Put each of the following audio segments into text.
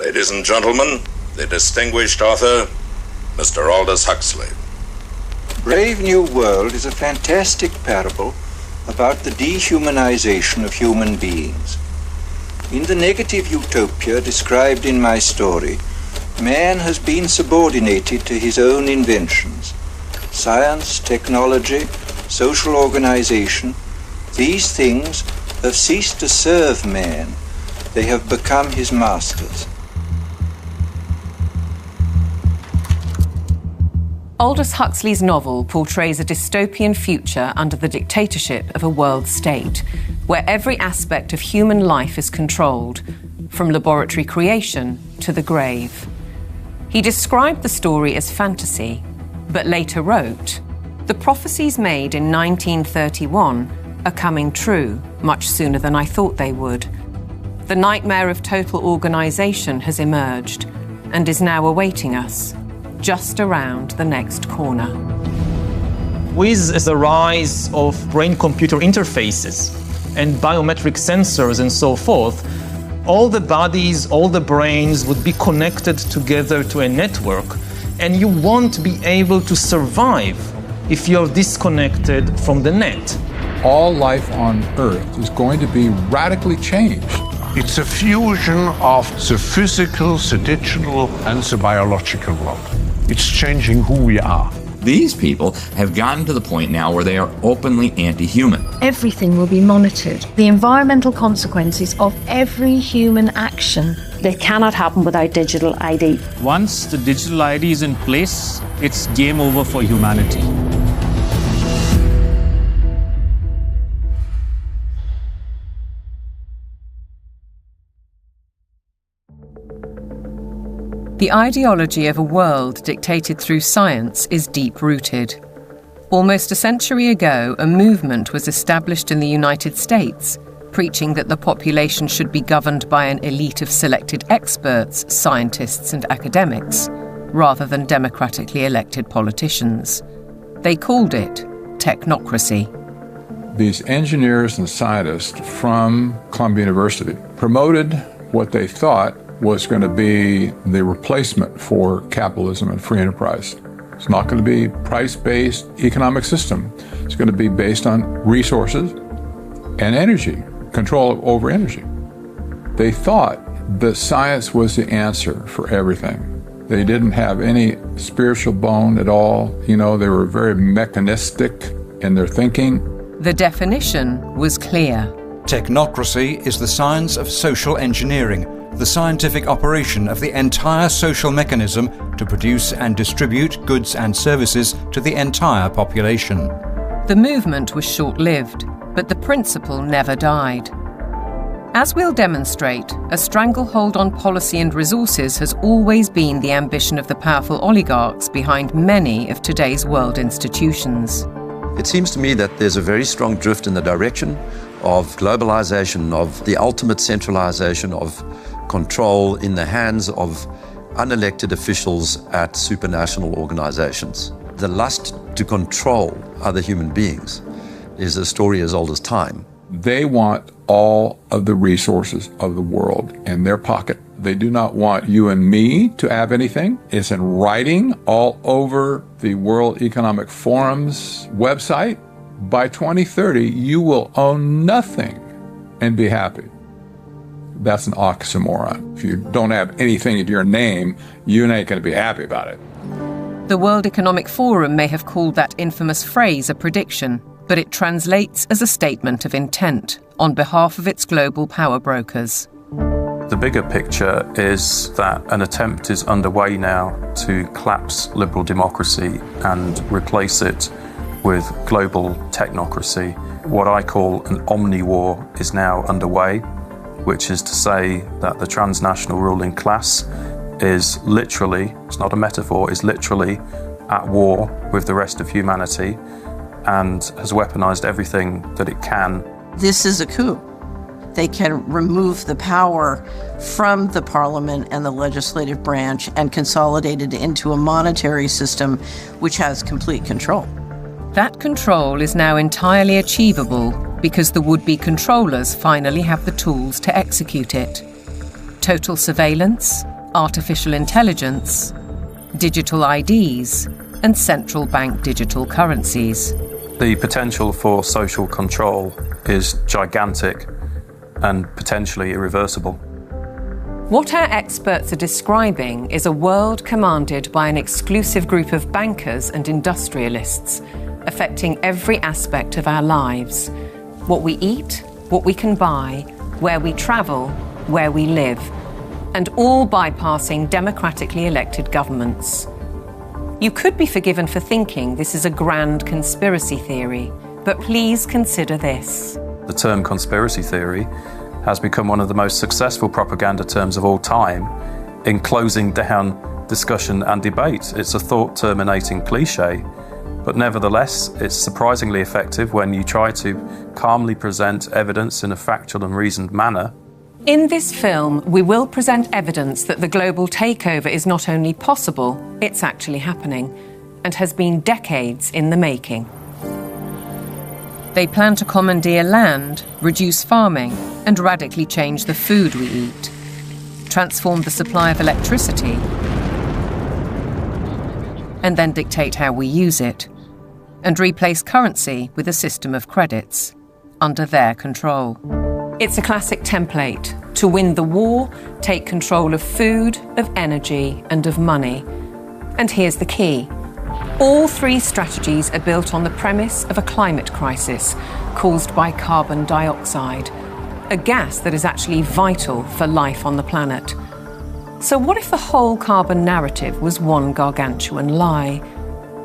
Ladies and gentlemen, the distinguished author, Mr. Aldous Huxley. Brave New World is a fantastic parable about the dehumanization of human beings. In the negative utopia described in my story, man has been subordinated to his own inventions. Science, technology, social organization, these things have ceased to serve man. They have become his masters. Aldous Huxley's novel portrays a dystopian future under the dictatorship of a world state, where every aspect of human life is controlled, from laboratory creation to the grave. He described the story as fantasy, but later wrote, "The prophecies made in 1931 are coming true much sooner than I thought they would. The nightmare of total organisation has emerged and is now awaiting us, just around the next corner." With the rise of brain-computer interfaces and biometric sensors and so forth, all the bodies, all the brains would be connected together to a network, and you won't be able to survive if you're disconnected from the net. All life on Earth is going to be radically changed. It's a fusion of the physical, the digital, and the biological world. It's changing who we are. These people have gotten to the point now where they are openly anti-human. Everything will be monitored. The environmental consequences of every human action. They cannot happen without digital ID. Once the digital ID is in place, it's game over for humanity. The ideology of a world dictated through science is deep-rooted. Almost a century ago, a movement was established in the United States, preaching that the population should be governed by an elite of selected experts, scientists and academics, rather than democratically elected politicians. They called it technocracy. These engineers and scientists from Columbia University promoted what they thought was going to be the replacement for capitalism and free enterprise. It's not going to be price-based economic system. It's going to be based on resources and energy, control over energy. They thought that science was the answer for everything. They didn't have any spiritual bone at all. You know, they were very mechanistic in their thinking. The definition was clear. Technocracy is the science of social engineering, the scientific operation of the entire social mechanism to produce and distribute goods and services to the entire population. The movement was short-lived, but the principle never died. As we'll demonstrate, a stranglehold on policy and resources has always been the ambition of the powerful oligarchs behind many of today's world institutions. It seems to me that there's a very strong drift in the direction of globalization, of the ultimate centralization of control in the hands of unelected officials at supranational organizations. The lust to control other human beings is a story as old as time. They want all of the resources of the world in their pocket. They do not want you and me to have anything. It's in writing all over the World Economic Forum's website. By 2030, you will own nothing and be happy. That's an oxymoron. If you don't have anything in your name, you ain't going to be happy about it. The World Economic Forum may have called that infamous phrase a prediction, but it translates as a statement of intent on behalf of its global power brokers. The bigger picture is that an attempt is underway now to collapse liberal democracy and replace it with global technocracy. What I call an omni-war is now underway, which is to say that the transnational ruling class is literally, it's not a metaphor, is literally at war with the rest of humanity and has weaponized everything that it can. This is a coup. They can remove the power from the parliament and the legislative branch and consolidate it into a monetary system which has complete control. That control is now entirely achievable because the would-be controllers finally have the tools to execute it. Total surveillance, artificial intelligence, digital IDs, and central bank digital currencies. The potential for social control is gigantic and potentially irreversible. What our experts are describing is a world commanded by an exclusive group of bankers and industrialists, affecting every aspect of our lives. What we eat, what we can buy, where we travel, where we live, and all bypassing democratically elected governments. You could be forgiven for thinking this is a grand conspiracy theory, but please consider this. The term conspiracy theory has become one of the most successful propaganda terms of all time in closing down discussion and debate. It's a thought-terminating cliche, but nevertheless, it's surprisingly effective when you try to calmly present evidence in a factual and reasoned manner. In this film, we will present evidence that the global takeover is not only possible, it's actually happening, and has been decades in the making. They plan to commandeer land, reduce farming, and radically change the food we eat, transform the supply of electricity, and then dictate how we use it, and replace currency with a system of credits under their control. It's a classic template. To win the war, take control of food, of energy, and of money. And here's the key. All three strategies are built on the premise of a climate crisis caused by carbon dioxide, a gas that is actually vital for life on the planet. So what if the whole carbon narrative was one gargantuan lie?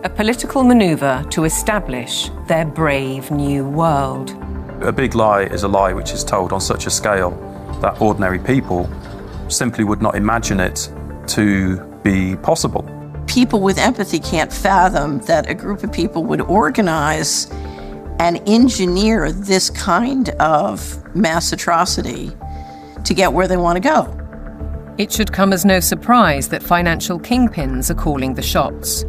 A political maneuver to establish their brave new world. A big lie is a lie which is told on such a scale that ordinary people simply would not imagine it to be possible. People with empathy can't fathom that a group of people would organize and engineer this kind of mass atrocity to get where they want to go. It should come as no surprise that financial kingpins are calling the shots.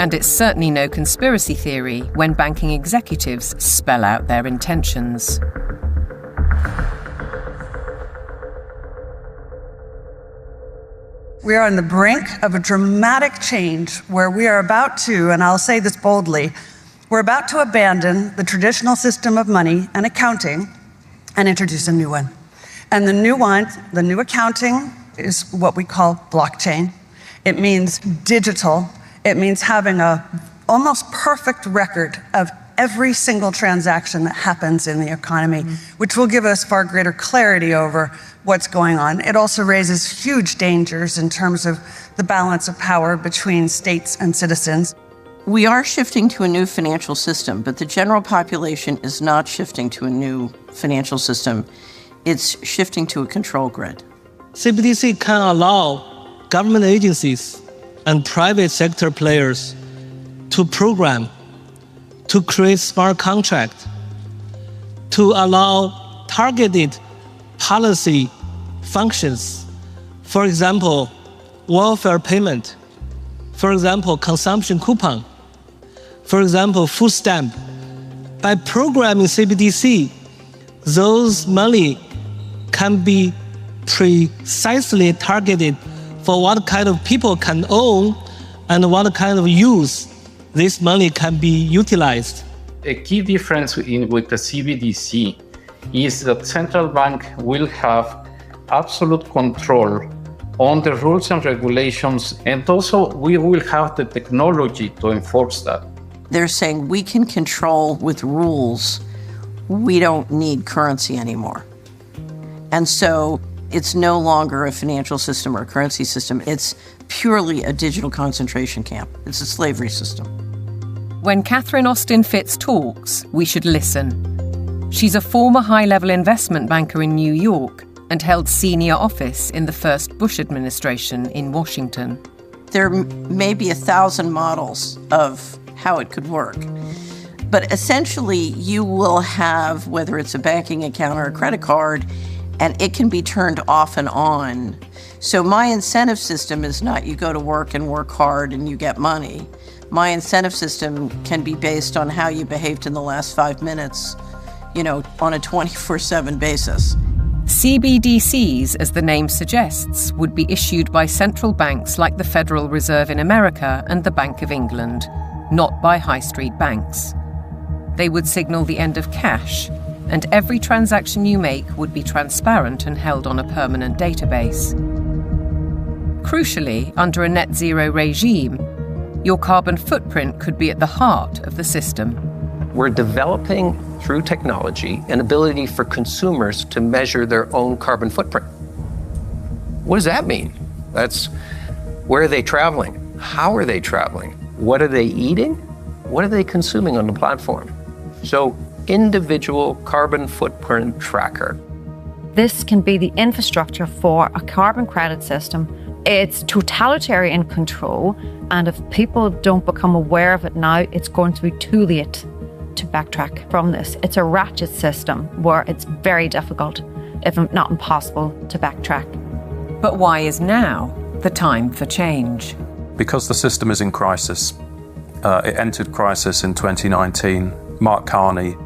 And it's certainly no conspiracy theory when banking executives spell out their intentions. We are on the brink of a dramatic change where we are about to, and I'll say this boldly, we're about to abandon the traditional system of money and accounting and introduce a new one. And the new accounting is what we call blockchain. It means digital. It means having an almost perfect record of every single transaction that happens in the economy, which will give us far greater clarity over what's going on. It also raises huge dangers in terms of the balance of power between states and citizens. We are shifting to a new financial system, but the general population is not shifting to a new financial system. It's shifting to a control grid. CBDC can allow government agencies and private sector players to program, to create smart contracts, to allow targeted policy functions. For example, welfare payment. For example, consumption coupon. For example, food stamp. By programming CBDC, those money can be precisely targeted for what kind of people can own and what kind of use this money can be utilized. A key difference with the CBDC is that central bank will have absolute control on the rules and regulations, and also we will have the technology to enforce that. They're saying we can control with rules. We don't need currency anymore. And so it's no longer a financial system or a currency system. It's purely a digital concentration camp. It's a slavery system. When Catherine Austin Fitts talks, we should listen. She's a former high-level investment banker in New York and held senior office in the first Bush administration in Washington. There may be 1,000 models of how it could work. But essentially, you will have, whether it's a banking account or a credit card, and it can be turned off and on. So my incentive system is not you go to work and work hard and you get money. My incentive system can be based on how you behaved in the last 5 minutes, on a 24/7 basis. CBDCs, as the name suggests, would be issued by central banks like the Federal Reserve in America and the Bank of England, not by high street banks. They would signal the end of cash, and every transaction you make would be transparent and held on a permanent database. Crucially, under a net zero regime, your carbon footprint could be at the heart of the system. We're developing, through technology, an ability for consumers to measure their own carbon footprint. What does that mean? That's where are they traveling? How are they traveling? What are they eating? What are they consuming on the platform? So, individual carbon footprint tracker. This can be the infrastructure for a carbon credit system. It's totalitarian control, and if people don't become aware of it now, it's going to be too late to backtrack from this. It's a ratchet system where it's very difficult, if not impossible, to backtrack. But why is now the time for change? Because the system is in crisis. It entered crisis in 2019. Mark Carney,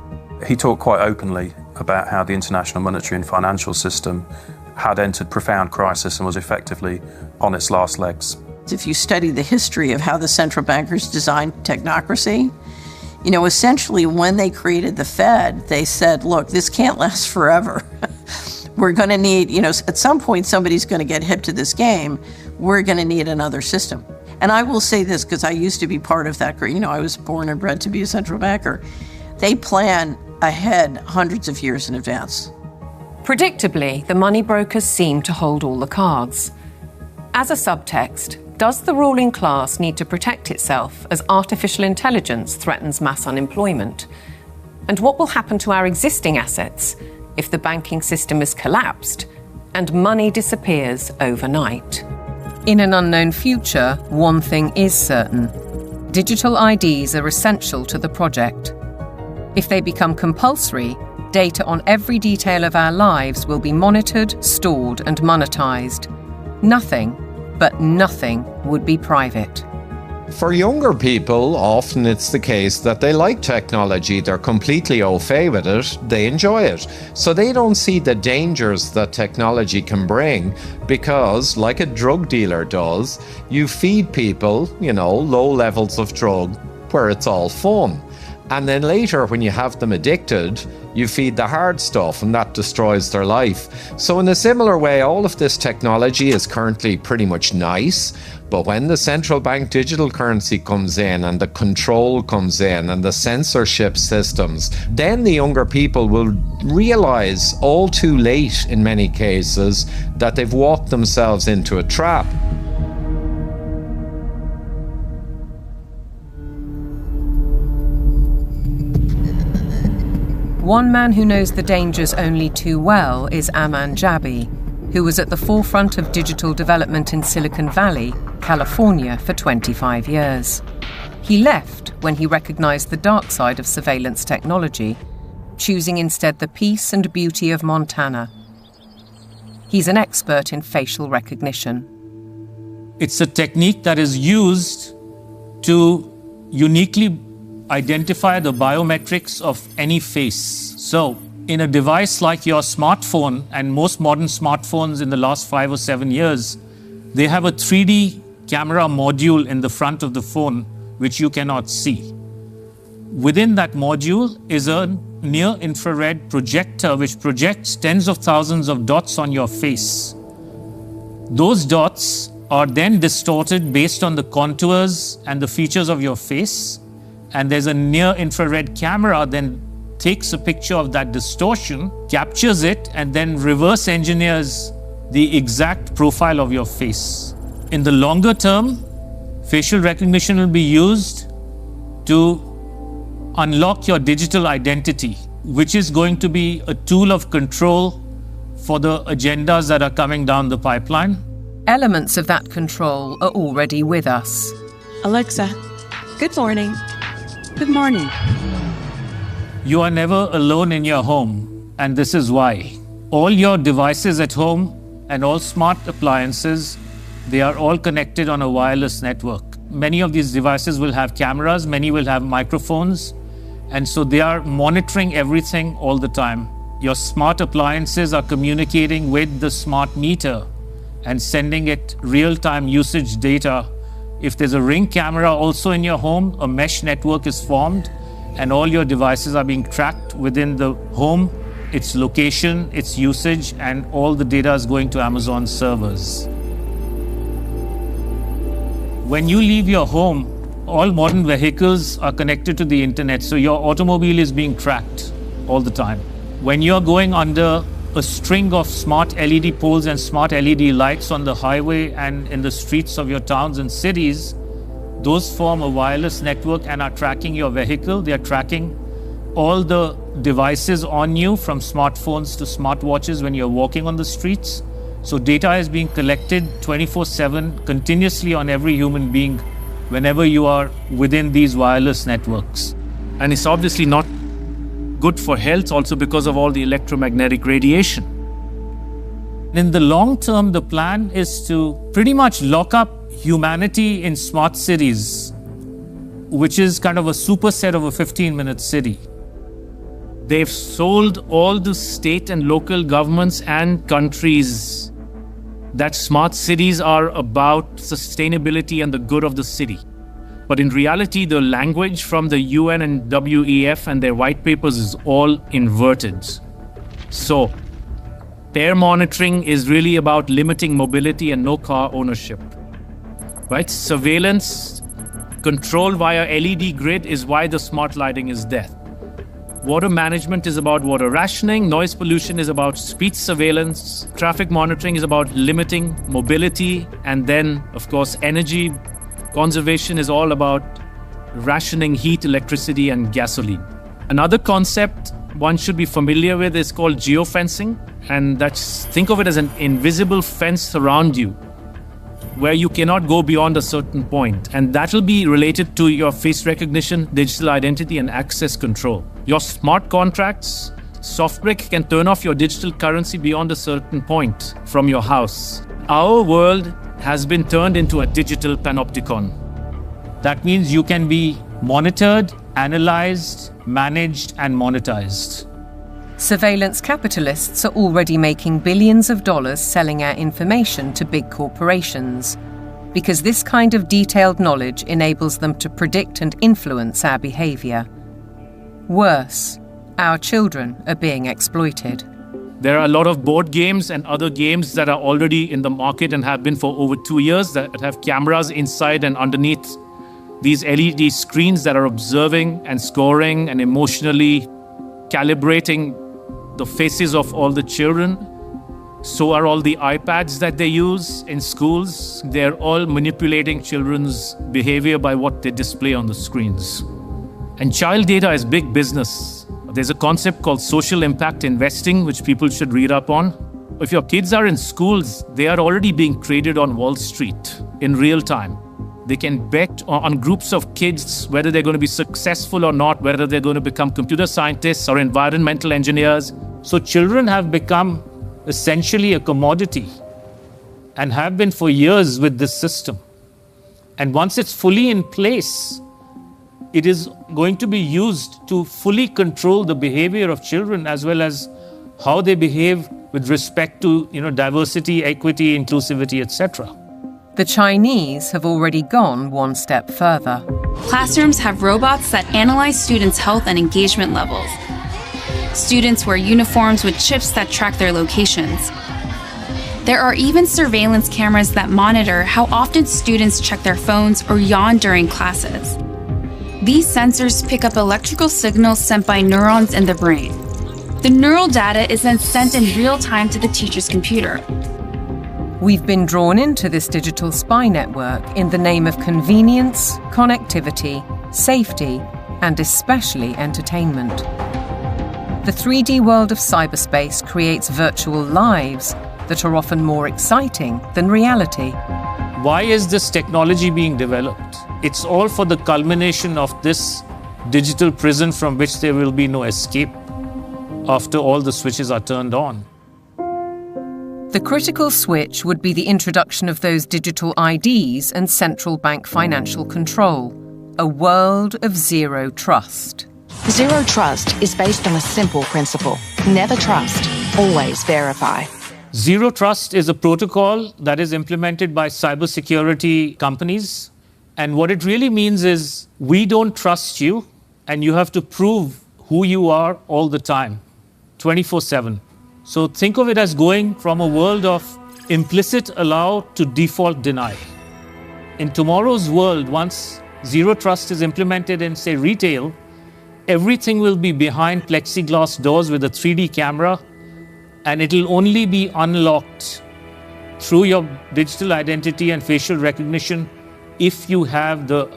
he talked quite openly about how the international monetary and financial system had entered profound crisis and was effectively on its last legs. If you study the history of how the central bankers designed technocracy, essentially when they created the Fed, they said, look, this can't last forever. We're going to need, at some point somebody's going to get hip to this game. We're going to need another system. And I will say this because I used to be part of that. I was born and bred to be a central banker. They plan ahead hundreds of years in advance. Predictably, the money brokers seem to hold all the cards. As a subtext, does the ruling class need to protect itself as artificial intelligence threatens mass unemployment? And what will happen to our existing assets if the banking system is collapsed and money disappears overnight? In an unknown future, one thing is certain. Digital IDs are essential to the project. If they become compulsory, data on every detail of our lives will be monitored, stored, and monetized. Nothing, but nothing, would be private. For younger people, often it's the case that they like technology, they're completely au fait with it, they enjoy it. So they don't see the dangers that technology can bring because, like a drug dealer does, you feed people, low levels of drug where it's all fun. And then later, when you have them addicted, you feed the hard stuff and that destroys their life. So in a similar way, all of this technology is currently pretty much nice, but when the central bank digital currency comes in and the control comes in and the censorship systems, then the younger people will realize all too late in many cases that they've walked themselves into a trap. One man who knows the dangers only too well is Aman Jabi, who was at the forefront of digital development in Silicon Valley, California, for 25 years. He left when he recognized the dark side of surveillance technology, choosing instead the peace and beauty of Montana. He's an expert in facial recognition. It's a technique that is used to uniquely identify the biometrics of any face. So, in a device like your smartphone, and most modern smartphones in the last 5 or 7 years, they have a 3D camera module in the front of the phone, which you cannot see. Within that module is a near-infrared projector, which projects tens of thousands of dots on your face. Those dots are then distorted based on the contours and the features of your face. And there's a near-infrared camera then takes a picture of that distortion, captures it, and then reverse engineers the exact profile of your face. In the longer term, facial recognition will be used to unlock your digital identity, which is going to be a tool of control for the agendas that are coming down the pipeline. Elements of that control are already with us. Alexa, good morning. Good morning. You are never alone in your home, and this is why. All your devices at home and all smart appliances, they are all connected on a wireless network. Many of these devices will have cameras, many will have microphones, and so they are monitoring everything all the time. Your smart appliances are communicating with the smart meter and sending it real-time usage data. If there's a Ring camera also in your home, a mesh network is formed and all your devices are being tracked within the home, its location, its usage, and all the data is going to Amazon servers. When you leave your home, all modern vehicles are connected to the internet, so your automobile is being tracked all the time. When you're going under a string of smart LED poles and smart LED lights on the highway and in the streets of your towns and cities, those form a wireless network and are tracking your vehicle. They are tracking all the devices on you, from smartphones to smartwatches when you're walking on the streets. So data is being collected 24/7 continuously on every human being whenever you are within these wireless networks. And it's obviously not good for health also because of all the electromagnetic radiation. In the long term, the plan is to pretty much lock up humanity in smart cities, which is kind of a superset of a 15-minute city. They've sold all the state and local governments and countries that smart cities are about sustainability and the good of the city. But in reality, the language from the UN and WEF and their white papers is all inverted. So, air monitoring is really about limiting mobility and no car ownership. Right? Surveillance, control via LED grid is why the smart lighting is there. Water management is about water rationing, noise pollution is about speech surveillance, traffic monitoring is about limiting mobility, and then, of course, energy conservation is all about rationing heat, electricity, and gasoline. Another concept one should be familiar with is called geofencing, and think of it as an invisible fence around you, where you cannot go beyond a certain point. And that will be related to your face recognition, digital identity, and access control. Your smart contracts, SoftBrick can turn off your digital currency beyond a certain point from your house. Our world has been turned into a digital panopticon. That means you can be monitored, analyzed, managed, and monetized. Surveillance capitalists are already making billions of dollars selling our information to big corporations, because this kind of detailed knowledge enables them to predict and influence our behavior. Worse, our children are being exploited. There are a lot of board games and other games that are already in the market and have been for over 2 years that have cameras inside and underneath these LED screens that are observing and scoring and emotionally calibrating the faces of all the children. So are all the iPads that they use in schools. They're all manipulating children's behavior by what they display on the screens. And child data is big business. There's a concept called social impact investing, which people should read up on. If your kids are in schools, they are already being traded on Wall Street in real time. They can bet on groups of kids whether they're going to be successful or not, whether they're going to become computer scientists or environmental engineers. So children have become essentially a commodity and have been for years with this system. And once it's fully in place, it is going to be used to fully control the behavior of children as well as how they behave with respect to, diversity, equity, inclusivity, etc. The Chinese have already gone one step further. Classrooms have robots that analyze students' health and engagement levels. Students wear uniforms with chips that track their locations. There are even surveillance cameras that monitor how often students check their phones or yawn during classes. These sensors pick up electrical signals sent by neurons in the brain. The neural data is then sent in real time to the teacher's computer. We've been drawn into this digital spy network in the name of convenience, connectivity, safety, and especially entertainment. The 3D world of cyberspace creates virtual lives that are often more exciting than reality. Why is this technology being developed? It's all for the culmination of this digital prison from which there will be no escape after all the switches are turned on. The critical switch would be the introduction of those digital IDs and central bank financial control, a world of zero trust. Zero trust is based on a simple principle. Never trust, always verify. Zero Trust is a protocol that is implemented by cybersecurity companies. And what it really means is we don't trust you, and you have to prove who you are all the time, 24/7. So think of it as going from a world of implicit allow to default deny. In tomorrow's world, once Zero Trust is implemented in, say, retail, everything will be behind plexiglass doors with a 3D camera, and it'll only be unlocked through your digital identity and facial recognition if you have the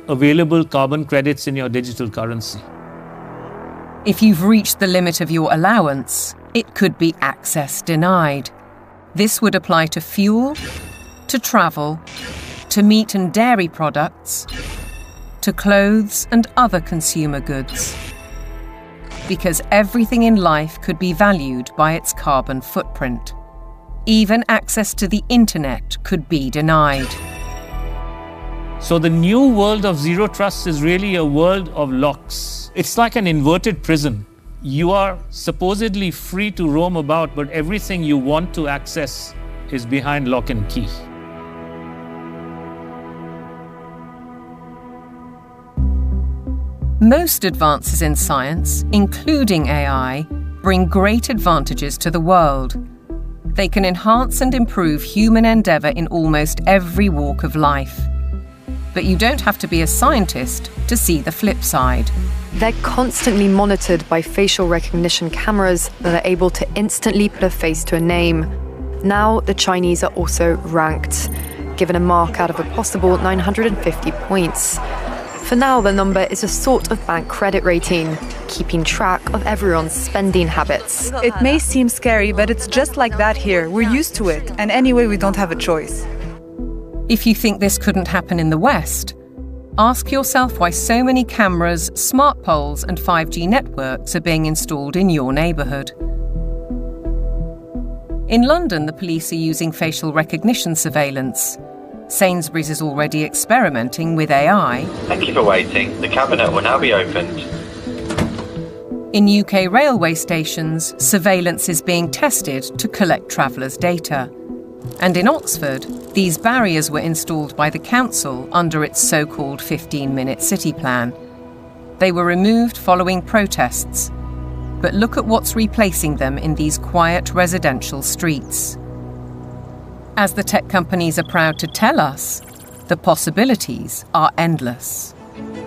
available carbon credits in your digital currency. If you've reached the limit of your allowance, it could be access denied. This would apply to fuel, to travel, to meat and dairy products, to clothes and other consumer goods. Because everything in life could be valued by its carbon footprint. Even access to the internet could be denied. So the new world of Zero Trust is really a world of locks. It's like an inverted prison. You are supposedly free to roam about, but everything you want to access is behind lock and key. Most advances in science, including AI, bring great advantages to the world. They can enhance and improve human endeavour in almost every walk of life. But you don't have to be a scientist to see the flip side. They're constantly monitored by facial recognition cameras that are able to instantly put a face to a name. Now, the Chinese are also ranked, given a mark out of a possible 950 points. For now, the number is a sort of bank credit rating, keeping track of everyone's spending habits. It may seem scary, but it's just like that here. We're used to it, and anyway, we don't have a choice. If you think this couldn't happen in the West, ask yourself why so many cameras, smart poles and 5G networks are being installed in your neighbourhood. In London, the police are using facial recognition surveillance. Sainsbury's is already experimenting with AI. Thank you for waiting. The cabinet will now be opened. In UK railway stations, surveillance is being tested to collect travellers' data. And in Oxford, these barriers were installed by the council under its so-called 15-minute city plan. They were removed following protests. But look at what's replacing them in these quiet residential streets. As the tech companies are proud to tell us, the possibilities are endless.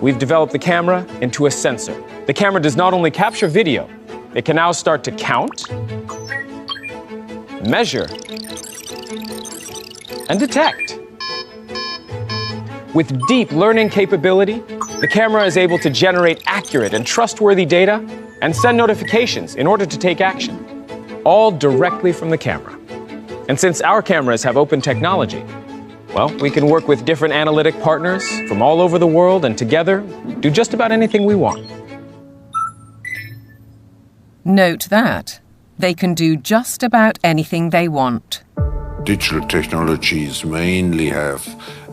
We've developed the camera into a sensor. The camera does not only capture video, it can now start to count, measure, and detect. With deep learning capability, the camera is able to generate accurate and trustworthy data and send notifications in order to take action, all directly from the camera. And since our cameras have open technology, well, we can work with different analytic partners from all over the world and together do just about anything we want. Note that they can do just about anything they want. Digital technologies mainly have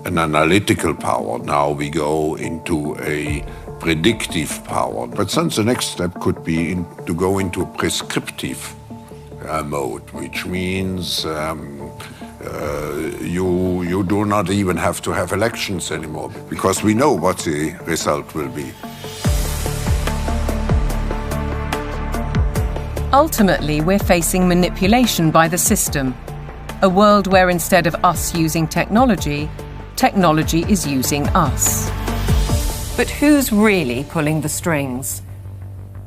an analytical power. Now we go into a predictive power. But then the next step could be to go into a prescriptive mode, which means you do not even have to have elections anymore, because we know what the result will be. Ultimately, we're facing manipulation by the system. A world where instead of us using technology, technology is using us. But who's really pulling the strings?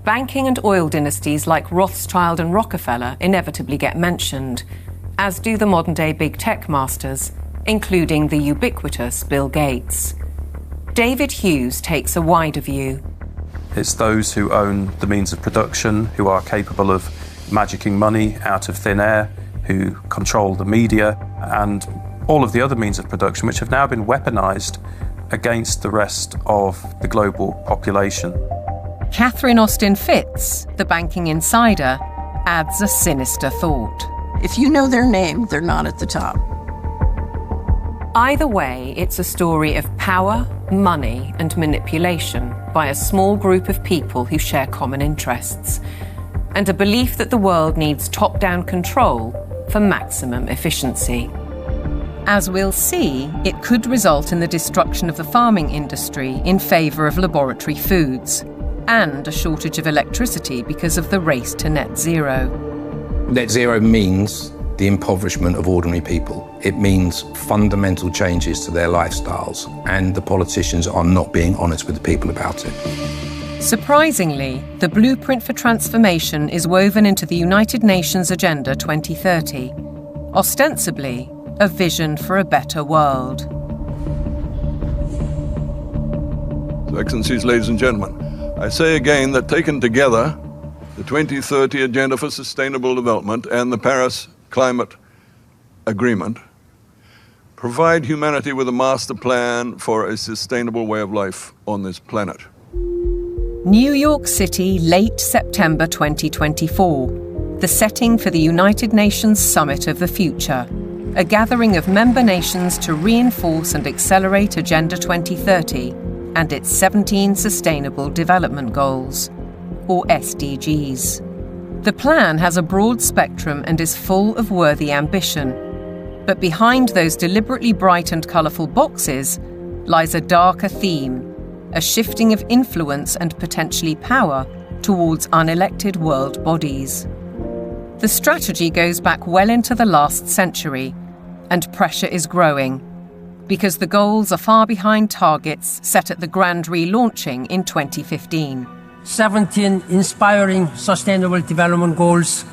Banking and oil dynasties like Rothschild and Rockefeller inevitably get mentioned, as do the modern-day big tech masters, including the ubiquitous Bill Gates. David Hughes takes a wider view. It's those who own the means of production, who are capable of magicking money out of thin air, who control the media, and all of the other means of production, which have now been weaponized against the rest of the global population. Catherine Austin Fitz, the banking insider, adds a sinister thought. If you know their name, they're not at the top. Either way, it's a story of power, money, and manipulation by a small group of people who share common interests. and a belief that the world needs top-down control for maximum efficiency. As we'll see, it could result in the destruction of the farming industry in favour of laboratory foods, and a shortage of electricity because of the race to net zero. Net zero means the impoverishment of ordinary people. It means fundamental changes to their lifestyles, and the politicians are not being honest with the people about it. Surprisingly, the blueprint for transformation is woven into the United Nations Agenda 2030, ostensibly a vision for a better world. Excellencies, ladies and gentlemen, I say again that taken together, the 2030 Agenda for Sustainable Development and the Paris Climate Agreement provide humanity with a master plan for a sustainable way of life on this planet. New York City, late September 2024, the setting for the United Nations Summit of the Future, a gathering of member nations to reinforce and accelerate Agenda 2030 and its 17 Sustainable Development Goals, or SDGs. The plan has a broad spectrum and is full of worthy ambition. But behind those deliberately bright and colourful boxes lies a darker theme, a shifting of influence and potentially power towards unelected world bodies. The strategy goes back well into the last century, and pressure is growing, because the goals are far behind targets set at the grand relaunching in 2015. 17 inspiring Sustainable Development Goals,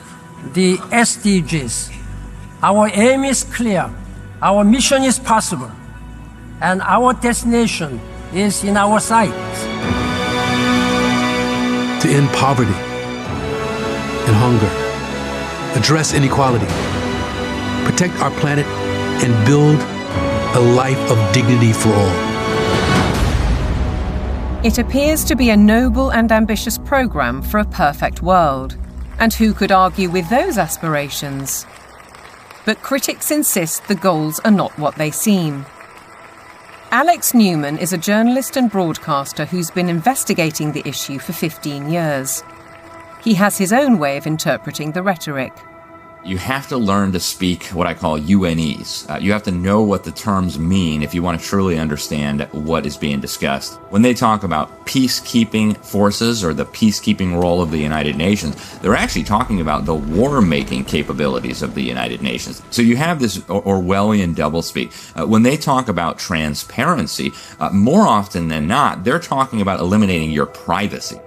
the SDGs. Our aim is clear, our mission is possible, and our destination is in our sights. To end poverty and hunger, address inequality, protect our planet, and build a life of dignity for all. It appears to be a noble and ambitious programme for a perfect world. And who could argue with those aspirations? But critics insist the goals are not what they seem. Alex Newman is a journalist and broadcaster who's been investigating the issue for 15 years. He has his own way of interpreting the rhetoric. You have to learn to speak what I call UNEs. You have to know what the terms mean if you want to truly understand what is being discussed. When they talk about peacekeeping forces or the peacekeeping role of the United Nations, they're actually talking about the war-making capabilities of the United Nations. So you have this Orwellian doublespeak. When they talk about transparency, more often than not, they're talking about eliminating your privacy.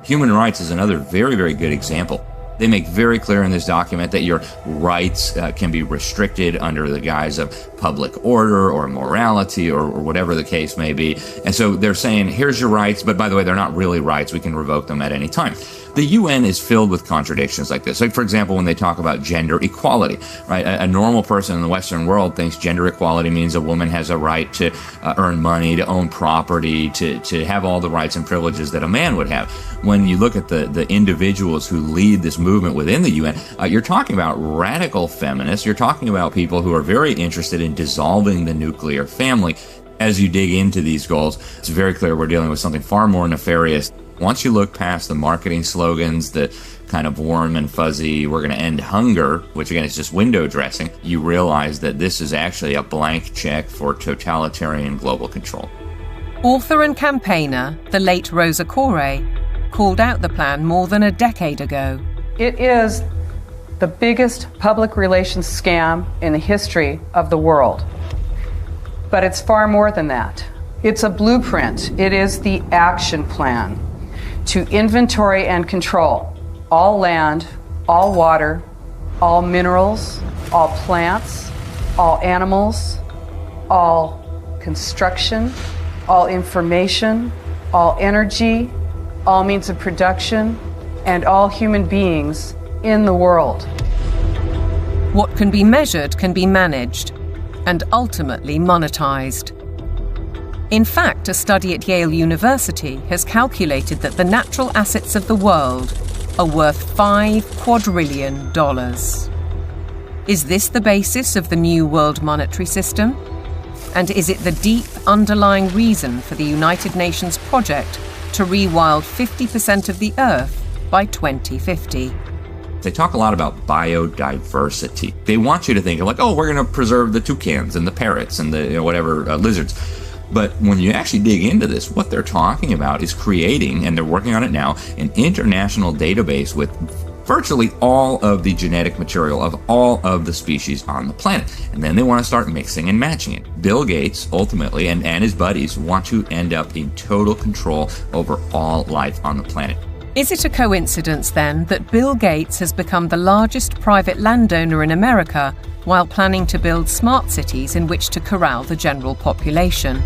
Human rights is another very, very good example. They make very clear in this document that your rights can be restricted under the guise of public order or morality or whatever the case may be. And so they're saying, here's your rights, but by the way, they're not really rights. We can revoke them at any time. The UN is filled with contradictions like this. Like, for example, when they talk about gender equality, right? A normal person in the Western world thinks gender equality means a woman has a right to earn money, to own property, to have all the rights and privileges that a man would have. When you look at the individuals who lead this movement within the UN, you're talking about radical feminists. You're talking about people who are very interested in dissolving the nuclear family. As you dig into these goals, it's very clear we're dealing with something far more nefarious. Once you look past the marketing slogans, the kind of warm and fuzzy, we're going to end hunger, which again is just window dressing, you realize that this is actually a blank check for totalitarian global control. Author and campaigner, the late Rosa Koire, called out the plan more than a decade ago. It is the biggest public relations scam in the history of the world. But it's far more than that. It's a blueprint. It is the action plan to inventory and control all land, all water, all minerals, all plants, all animals, all construction, all information, all energy, all means of production, and all human beings in the world. What can be measured can be managed and ultimately monetized. In fact, a study at Yale University has calculated that the natural assets of the world are worth $5 quadrillion. Is this the basis of the new world monetary system? And is it the deep underlying reason for the United Nations project to rewild 50% of the Earth by 2050. They talk a lot about biodiversity. They want you to think of like, oh, we're going to preserve the toucans and the parrots and the lizards. But when you actually dig into this, what they're talking about is creating, and they're working on it now, an international database with virtually all of the genetic material of all of the species on the planet. And then they want to start mixing and matching it. Bill Gates, ultimately, and his buddies want to end up in total control over all life on the planet. Is it a coincidence, then, that Bill Gates has become the largest private landowner in America while planning to build smart cities in which to corral the general population?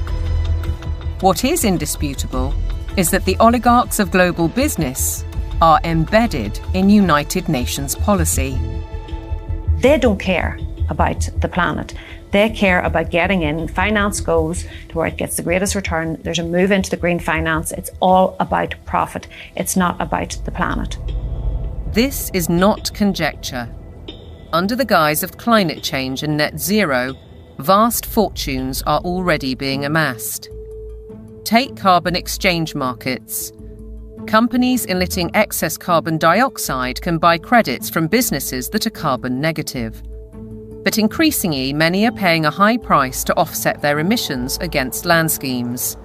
What is indisputable is that the oligarchs of global business are embedded in United Nations policy. They don't care about the planet. They care about getting in. Finance goes to where it gets the greatest return. There's a move into the green finance. It's all about profit. It's not about the planet. This is not conjecture. Under the guise of climate change and net zero, vast fortunes are already being amassed. Take carbon exchange markets. Companies emitting excess carbon dioxide can buy credits from businesses that are carbon negative. But increasingly, many are paying a high price to offset their emissions against land schemes.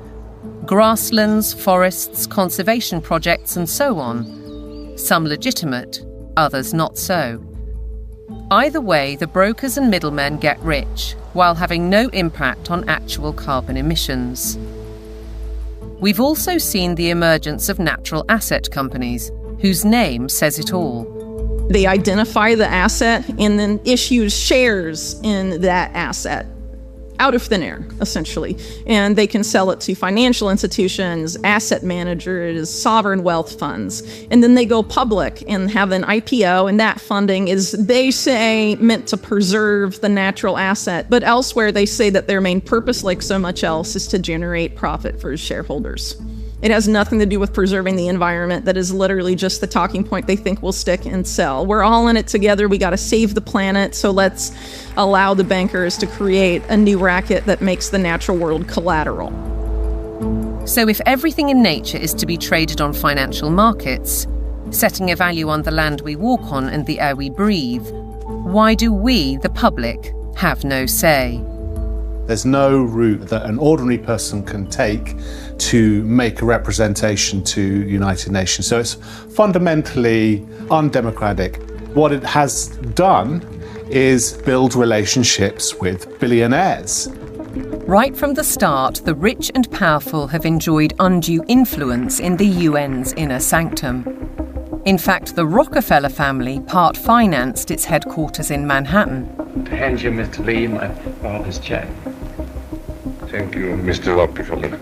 Grasslands, forests, conservation projects, and so on. Some legitimate, others not so. Either way, the brokers and middlemen get rich, while having no impact on actual carbon emissions. We've also seen the emergence of natural asset companies, whose name says it all. They identify the asset and then issue shares in that asset out of thin air, essentially. And they can sell it to financial institutions, asset managers, sovereign wealth funds. And then they go public and have an IPO, and that funding is, they say, meant to preserve the natural asset. But elsewhere, they say that their main purpose, like so much else, is to generate profit for shareholders. It has nothing to do with preserving the environment. That is literally just the talking point they think will stick and sell. We're all in it together. We got to save the planet. So let's allow the bankers to create a new racket that makes the natural world collateral. So if everything in nature is to be traded on financial markets, setting a value on the land we walk on and the air we breathe, why do we, the public, have no say? There's no route that an ordinary person can take to make a representation to United Nations. So it's fundamentally undemocratic. What it has done is build relationships with billionaires. Right from the start, the rich and powerful have enjoyed undue influence in the UN's inner sanctum. In fact, the Rockefeller family part-financed its headquarters in Manhattan. To hand you, Mr. Lee, my father's check. Thank you, Mr. Rockefeller.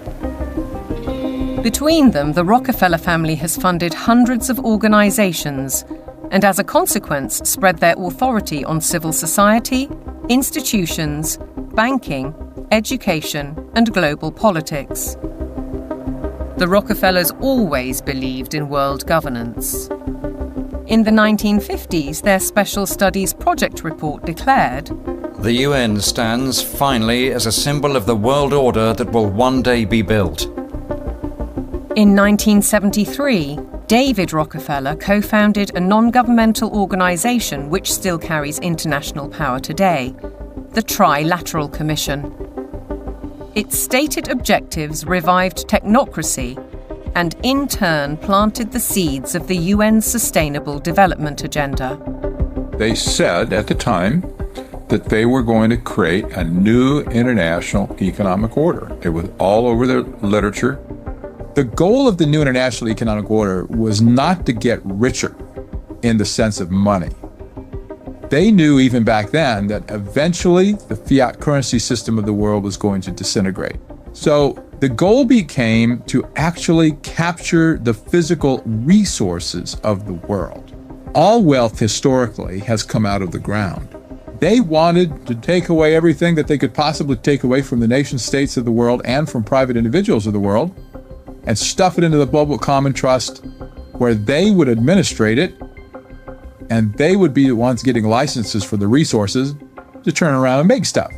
Between them, the Rockefeller family has funded hundreds of organizations and, as a consequence, spread their authority on civil society, institutions, banking, education, and global politics. The Rockefellers always believed in world governance. In the 1950s, their Special Studies Project report declared, "The UN stands, finally, as a symbol of the world order that will one day be built." In 1973, David Rockefeller co-founded a non-governmental organization which still carries international power today, the Trilateral Commission. Its stated objectives revived technocracy and in turn planted the seeds of the UN's Sustainable Development Agenda. They said at the time that they were going to create a new international economic order. It was all over the literature. The goal of the new international economic order was not to get richer in the sense of money. They knew even back then that eventually the fiat currency system of the world was going to disintegrate. So the goal became to actually capture the physical resources of the world. All wealth historically has come out of the ground. They wanted to take away everything that they could possibly take away from the nation states of the world and from private individuals of the world and stuff it into the global common trust where they would administrate it and they would be the ones getting licenses for the resources to turn around and make stuff.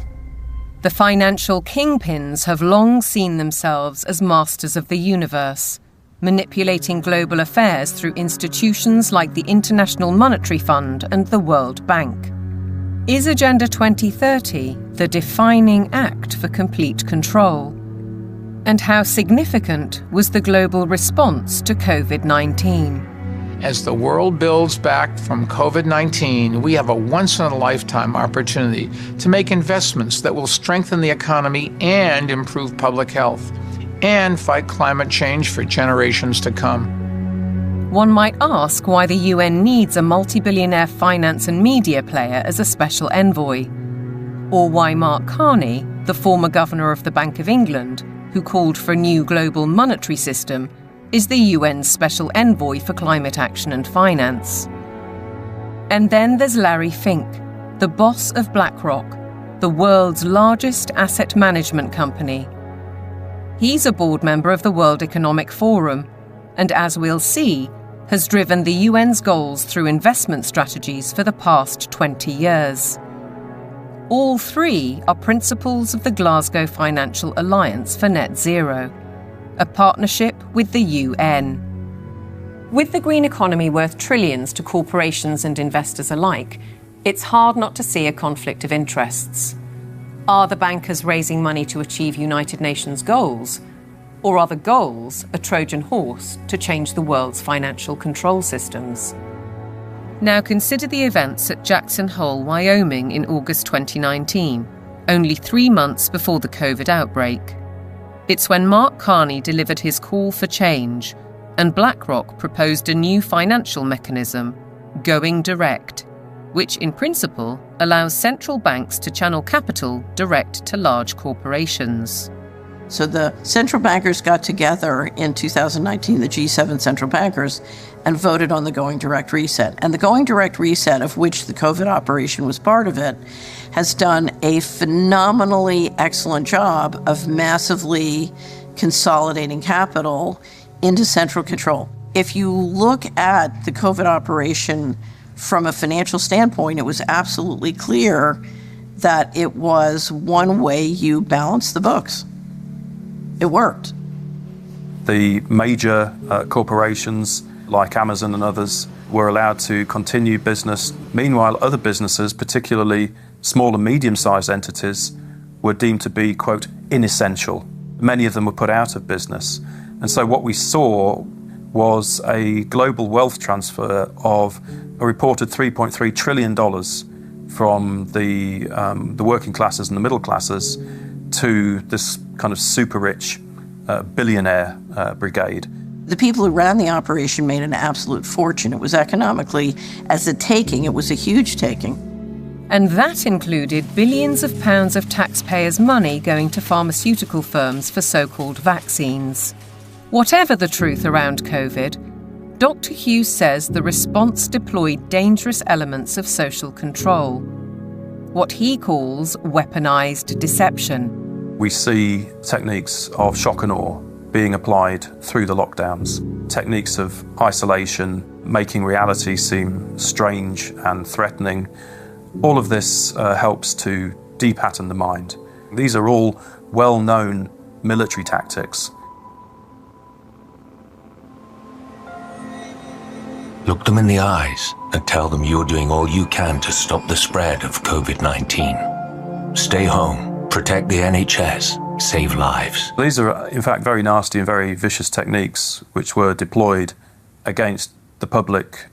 The financial kingpins have long seen themselves as masters of the universe, manipulating global affairs through institutions like the International Monetary Fund and the World Bank. Is Agenda 2030 the defining act for complete control? And how significant was the global response to COVID-19? As the world builds back from COVID-19, we have a once-in-a-lifetime opportunity to make investments that will strengthen the economy and improve public health, and fight climate change for generations to come. One might ask why the UN needs a multi-billionaire finance and media player as a special envoy, or why Mark Carney, the former governor of the Bank of England, who called for a new global monetary system, is the UN's special envoy for climate action and finance. And then there's Larry Fink, the boss of BlackRock, the world's largest asset management company. He's a board member of the World Economic Forum, and as we'll see, has driven the UN's goals through investment strategies for the past 20 years. All three are principles of the Glasgow Financial Alliance for Net Zero, a partnership with the UN. With the green economy worth trillions to corporations and investors alike, it's hard not to see a conflict of interests. Are the bankers raising money to achieve United Nations goals? Or are the goals a Trojan horse to change the world's financial control systems? Now consider the events at Jackson Hole, Wyoming in August 2019, only 3 months before the COVID outbreak. It's when Mark Carney delivered his call for change, and BlackRock proposed a new financial mechanism, Going Direct, which in principle allows central banks to channel capital direct to large corporations. So the central bankers got together in 2019, the G7 central bankers, and voted on the Going Direct Reset. And the Going Direct Reset, of which the COVID operation was part of it, has done a phenomenally excellent job of massively consolidating capital into central control. If you look at the COVID operation from a financial standpoint, it was absolutely clear that it was one way you balance the books. It worked. The major corporations like Amazon and others were allowed to continue business. Meanwhile, other businesses, particularly small and medium-sized entities, were deemed to be, quote, inessential. Many of them were put out of business. And so what we saw was a global wealth transfer of a reported $3.3 trillion from the working classes and the middle classes to this kind of super rich billionaire brigade. The people who ran the operation made an absolute fortune. It was economically, as a taking, it was a huge taking. And that included billions of pounds of taxpayers' money going to pharmaceutical firms for so-called vaccines. Whatever the truth around COVID, Dr. Hughes says the response deployed dangerous elements of social control, what he calls weaponized deception. We see techniques of shock and awe being applied through the lockdowns, techniques of isolation, making reality seem strange and threatening. All of this helps to de-pattern the mind. These are all well-known military tactics. Look them in the eyes and tell them you're doing all you can to stop the spread of COVID-19. Stay home, protect the NHS, save lives. These are, in fact, very nasty and very vicious techniques which were deployed against the public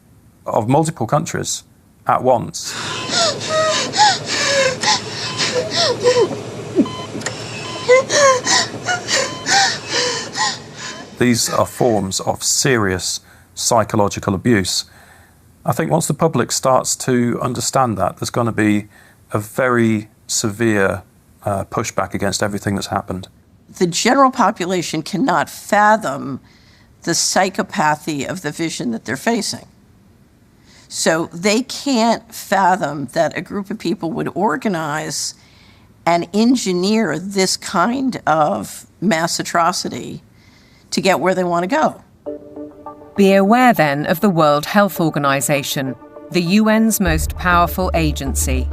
of multiple countries at once. These are forms of serious psychological abuse. I think once the public starts to understand that, there's going to be a very severe pushback against everything that's happened. The general population cannot fathom the psychopathy of the vision that they're facing. So they can't fathom that a group of people would organize and engineer this kind of mass atrocity to get where they want to go. Be aware then of the World Health Organization, the UN's most powerful agency.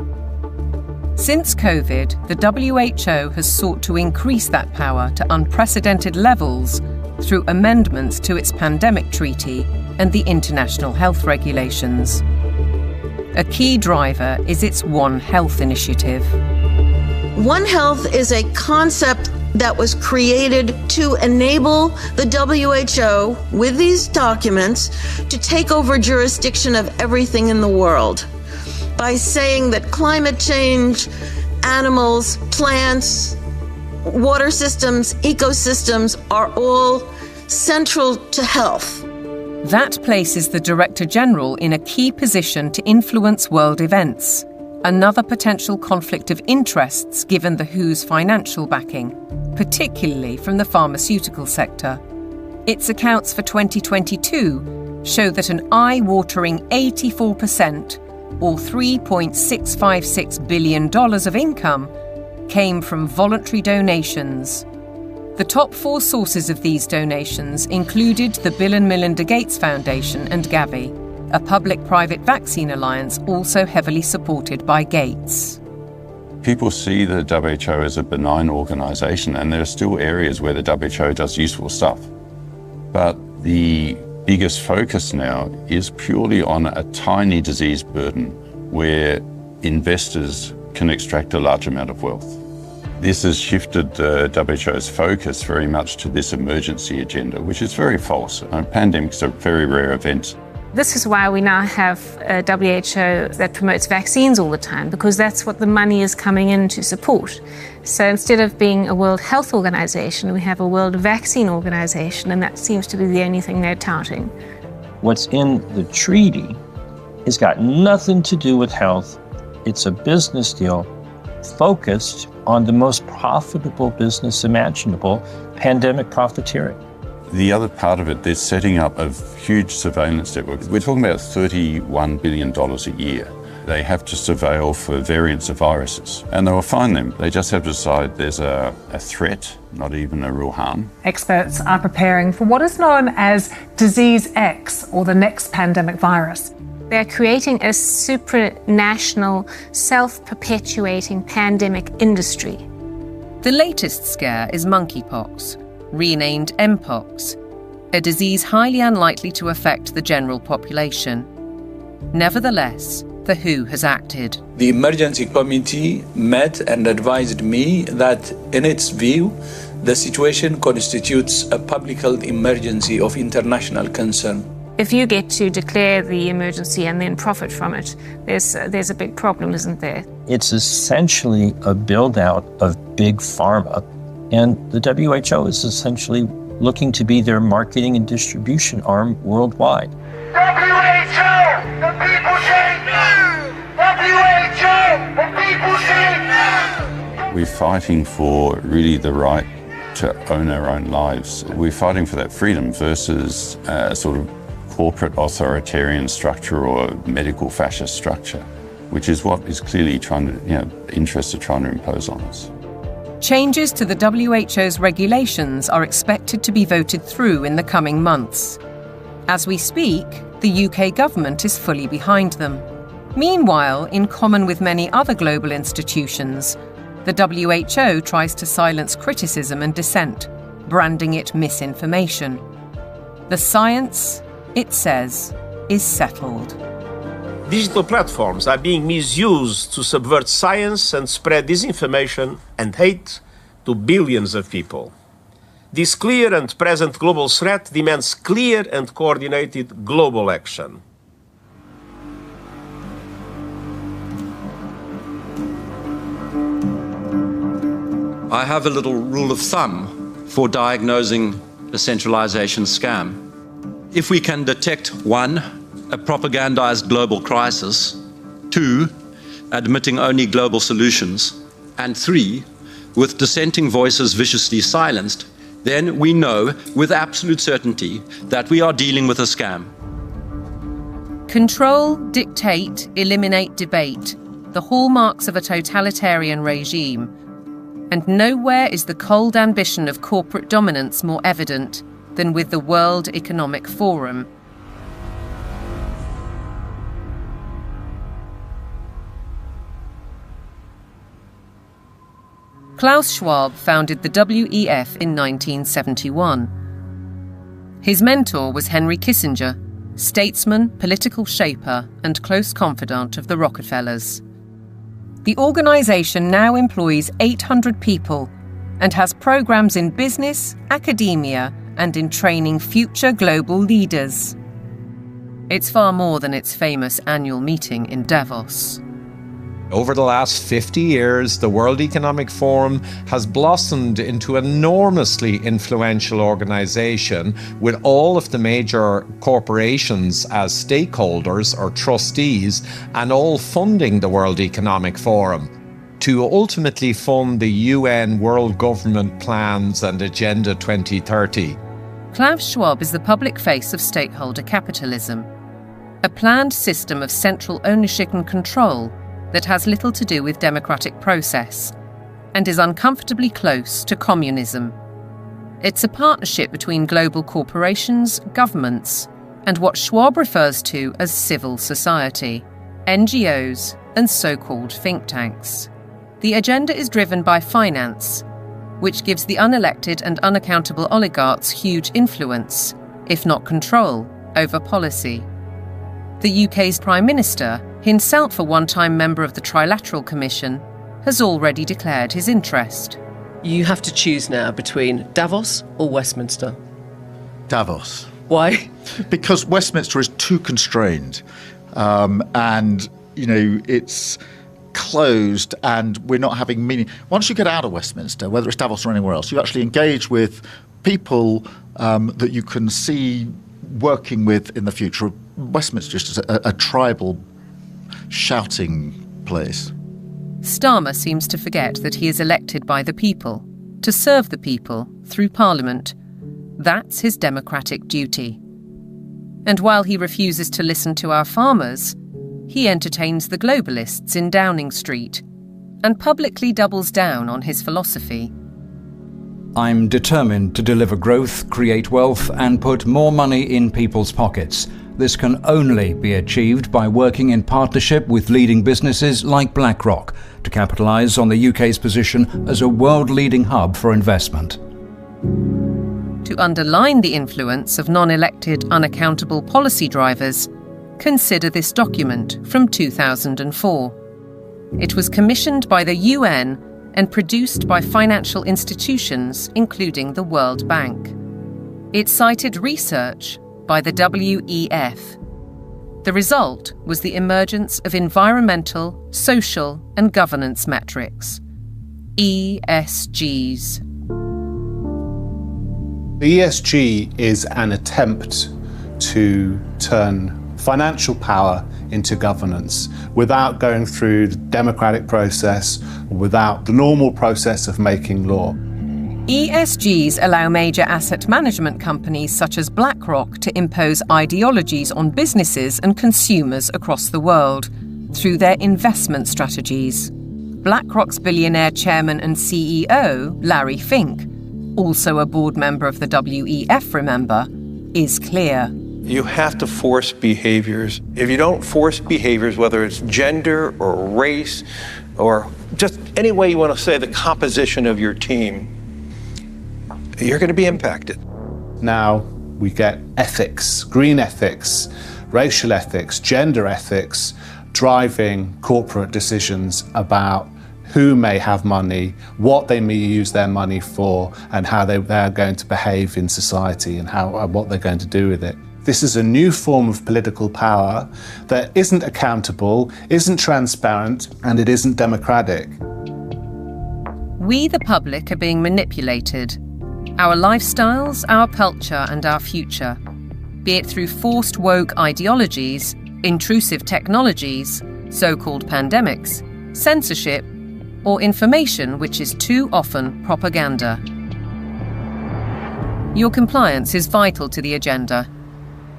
Since COVID, the WHO has sought to increase that power to unprecedented levels through amendments to its pandemic treaty and the international health regulations. A key driver is its One Health initiative. One Health is a concept that was created to enable the WHO, with these documents, to take over jurisdiction of everything in the world by saying that climate change, animals, plants, water systems, ecosystems are all central to health. That places the Director General in a key position to influence world events, another potential conflict of interests given the WHO's financial backing, particularly from the pharmaceutical sector. Its accounts for 2022 show that an eye-watering 84%, or $3.656 billion of income, came from voluntary donations. The top 4 sources of these donations included the Bill and Melinda Gates Foundation and Gavi, a public-private vaccine alliance also heavily supported by Gates. People see the WHO as a benign organisation, and there are still areas where the WHO does useful stuff. But the biggest focus now is purely on a tiny disease burden where investors can extract a large amount of wealth. This has shifted the WHO's focus very much to this emergency agenda, which is very false. Pandemics are very rare events. This is why we now have a WHO that promotes vaccines all the time, because that's what the money is coming in to support. So instead of being a World Health Organization, we have a World Vaccine Organization, and that seems to be the only thing they're touting. What's in the treaty has got nothing to do with health. It's a business deal focused on the most profitable business imaginable, pandemic profiteering. The other part of it, they're setting up a huge surveillance network. We're talking about $31 billion a year. They have to surveil for variants of viruses, and they will find them. They just have to decide there's a threat, not even a real harm. Experts are preparing for what is known as Disease X, or the next pandemic virus. They're creating a supranational, self-perpetuating pandemic industry. The latest scare is monkeypox, renamed mpox, a disease highly unlikely to affect the general population. Nevertheless, the WHO has acted. The emergency committee met and advised me that, in its view, the situation constitutes a public health emergency of international concern. If you get to declare the emergency and then profit from it, there's a big problem, isn't there? It's essentially a build-out of big pharma, and the WHO is essentially looking to be their marketing and distribution arm worldwide. WHO! The people say no! WHO! The people say no! We're fighting for really the right to own our own lives. We're fighting for that freedom versus a sort of corporate authoritarian structure or medical fascist structure, which is what is clearly interests are trying to impose on us. Changes to the WHO's regulations are expected to be voted through in the coming months. As we speak, the UK government is fully behind them. Meanwhile, in common with many other global institutions, the WHO tries to silence criticism and dissent, branding it misinformation. The science, it says, is settled. Digital platforms are being misused to subvert science and spread disinformation and hate to billions of people. This clear and present global threat demands clear and coordinated global action. I have a little rule of thumb for diagnosing a centralization scam. If we can detect 1, a propagandized global crisis, 2, admitting only global solutions, and 3, with dissenting voices viciously silenced, then we know with absolute certainty that we are dealing with a scam. Control, dictate, eliminate debate, the hallmarks of a totalitarian regime. And nowhere is the cold ambition of corporate dominance more evident than with the World Economic Forum. Klaus Schwab founded the WEF in 1971. His mentor was Henry Kissinger, statesman, political shaper, and close confidant of the Rockefellers. The organisation now employs 800 people and has programmes in business, academia, and in training future global leaders. It's far more than its famous annual meeting in Davos. Over the last 50 years, the World Economic Forum has blossomed into an enormously influential organization with all of the major corporations as stakeholders or trustees and all funding the World Economic Forum to ultimately fund the UN World Government Plans and Agenda 2030. Klaus Schwab is the public face of stakeholder capitalism, a planned system of central ownership and control that has little to do with democratic process and is uncomfortably close to communism. It's a partnership between global corporations, governments, and what Schwab refers to as civil society, NGOs, and so-called think tanks. The agenda is driven by finance, which gives the unelected and unaccountable oligarchs huge influence, if not control, over policy. The UK's Prime Minister, himself a one-time member of the Trilateral Commission, has already declared his interest. You have to choose now between Davos or Westminster. Davos. Why? Because Westminster is too constrained, and it's closed, and we're not having meaning. Once you get out of Westminster, whether it's Davos or anywhere else, you actually engage with people that you can see working with in the future. Westminster is just a tribal shouting place. Starmer seems to forget that he is elected by the people, to serve the people through Parliament. That's his democratic duty. And while he refuses to listen to our farmers, he entertains the globalists in Downing Street and publicly doubles down on his philosophy. I'm determined to deliver growth, create wealth, and put more money in people's pockets. This can only be achieved by working in partnership with leading businesses like BlackRock to capitalise on the UK's position as a world-leading hub for investment. To underline the influence of non-elected, unaccountable policy drivers, consider this document from 2004. It was commissioned by the UN and produced by financial institutions, including the World Bank. It cited research by the WEF. The result was the emergence of environmental, social, and governance metrics, ESGs. The ESG is an attempt to turn financial power into governance without going through the democratic process, without the normal process of making law. ESGs allow major asset management companies such as BlackRock to impose ideologies on businesses and consumers across the world through their investment strategies. BlackRock's billionaire chairman and CEO, Larry Fink, also a board member of the WEF, remember, is clear. You have to force behaviors. If you don't force behaviors, whether it's gender or race or just any way you want to say the composition of your team, you're going to be impacted. Now we get ethics, green ethics, racial ethics, gender ethics, driving corporate decisions about who may have money, what they may use their money for, and how they're going to behave in society and what they're going to do with it. This is a new form of political power that isn't accountable, isn't transparent, and it isn't democratic. We, the public, are being manipulated. Our lifestyles, our culture, and our future, be it through forced woke ideologies, intrusive technologies, so-called pandemics, censorship, or information which is too often propaganda. Your compliance is vital to the agenda.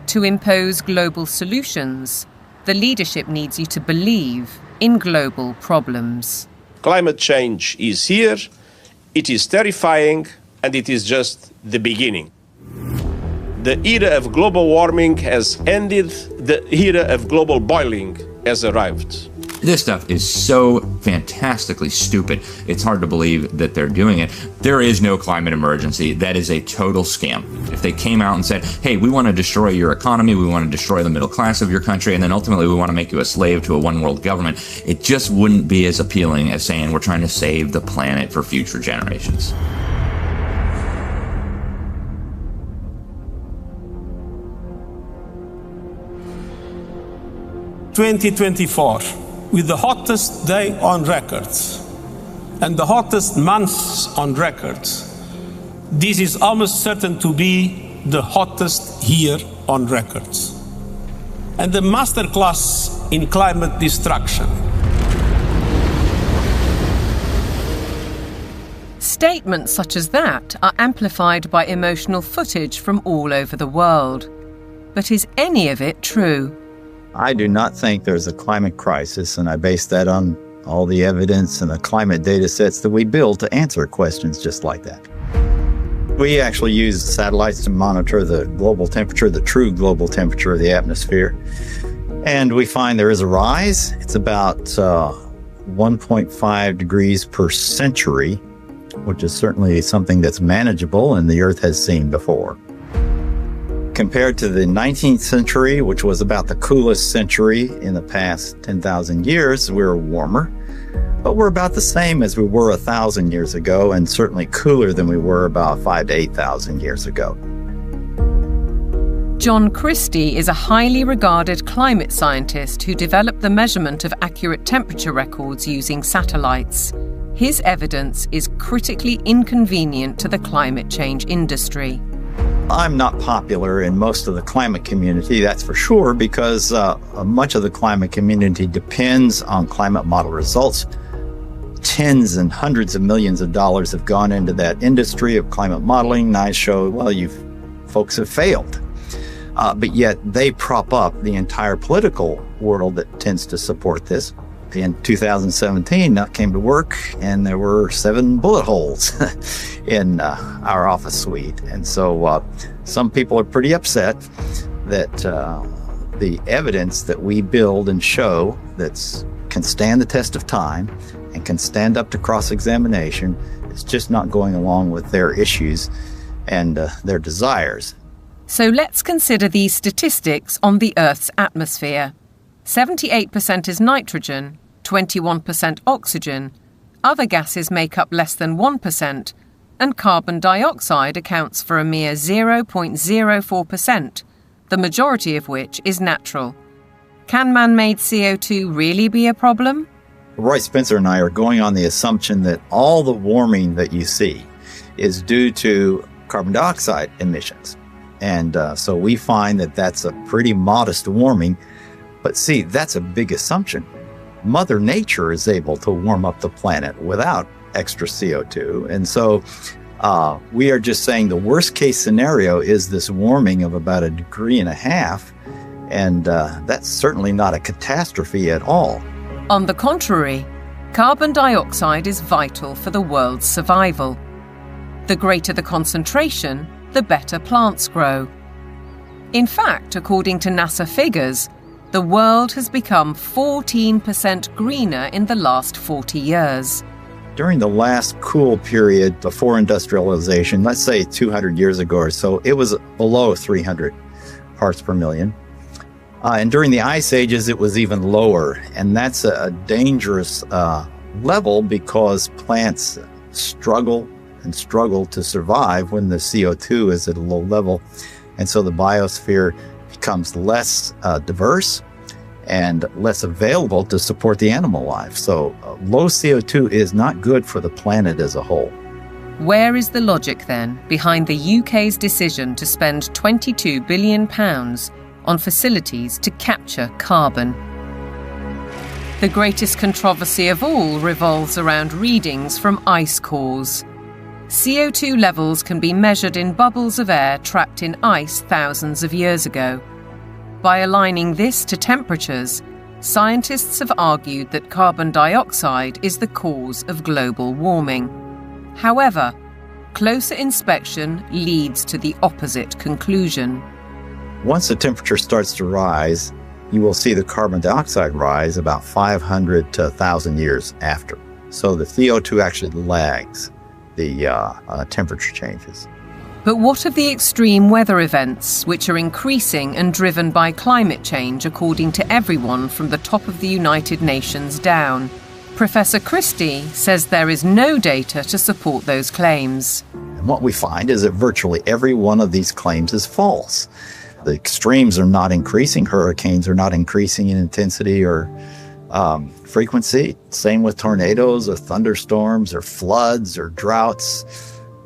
To impose global solutions, the leadership needs you to believe in global problems. Climate change is here, it is terrifying, and it is just the beginning. The era of global warming has ended, the era of global boiling has arrived. This stuff is so fantastically stupid. It's hard to believe that they're doing it. There is no climate emergency. That is a total scam. If they came out and said, hey, we want to destroy your economy, we want to destroy the middle class of your country, and then ultimately we want to make you a slave to a one world government, it just wouldn't be as appealing as saying we're trying to save the planet for future generations. "2024, with the hottest day on record and the hottest months on record, this is almost certain to be the hottest year on record. And the masterclass in climate destruction." Statements such as that are amplified by emotional footage from all over the world. But is any of it true? I do not think there's a climate crisis, and I base that on all the evidence and the climate data sets that we build to answer questions just like that. We actually use satellites to monitor the global temperature, the true global temperature of the atmosphere. And we find there is a rise. It's about 1.5 degrees per century, which is certainly something that's manageable and the Earth has seen before. Compared to the 19th century, which was about the coolest century in the past 10,000 years, we're warmer. But we're about the same as we were 1,000 years ago, and certainly cooler than we were about 5,000 to 8,000 years ago. John Christie is a highly regarded climate scientist who developed the measurement of accurate temperature records using satellites. His evidence is critically inconvenient to the climate change industry. I'm not popular in most of the climate community, that's for sure, because much of the climate community depends on climate model results. Tens and hundreds of millions of dollars have gone into that industry of climate modeling, and I show, well, you folks have failed. But yet they prop up the entire political world that tends to support this. In 2017, I came to work and there were 7 bullet holes in our office suite. And so some people are pretty upset that the evidence that we build and show that can stand the test of time and can stand up to cross-examination is just not going along with their issues and their desires. So let's consider these statistics on the Earth's atmosphere. 78% is nitrogen, 21% oxygen, other gases make up less than 1%, and carbon dioxide accounts for a mere 0.04%, the majority of which is natural. Can man-made CO2 really be a problem? Roy Spencer and I are going on the assumption that all the warming that you see is due to carbon dioxide emissions. And so we find that that's a pretty modest warming. But see, that's a big assumption. Mother Nature is able to warm up the planet without extra CO2. And so we are just saying the worst case scenario is this warming of about 1.5 degrees. And that's certainly not a catastrophe at all. On the contrary, carbon dioxide is vital for the world's survival. The greater the concentration, the better plants grow. In fact, according to NASA figures, the world has become 14% greener in the last 40 years. During the last cool period before industrialization, let's say 200 years ago or so, it was below 300 parts per million. And during the ice ages, it was even lower. And that's a dangerous level because plants struggle to survive when the CO2 is at a low level. And so the biosphere becomes less diverse and less available to support the animal life. So low CO2 is not good for the planet as a whole. Where is the logic then behind the UK's decision to spend £22 billion on facilities to capture carbon? The greatest controversy of all revolves around readings from ice cores. CO2 levels can be measured in bubbles of air trapped in ice thousands of years ago. By aligning this to temperatures, scientists have argued that carbon dioxide is the cause of global warming. However, closer inspection leads to the opposite conclusion. Once the temperature starts to rise, you will see the carbon dioxide rise about 500 to 1,000 years after. So the CO2 actually lags the temperature changes. But what of the extreme weather events, which are increasing and driven by climate change, according to everyone from the top of the United Nations down? Professor Christie says there is no data to support those claims. And what we find is that virtually every one of these claims is false. The extremes are not increasing. Hurricanes are not increasing in intensity or frequency. Same with tornadoes or thunderstorms or floods or droughts.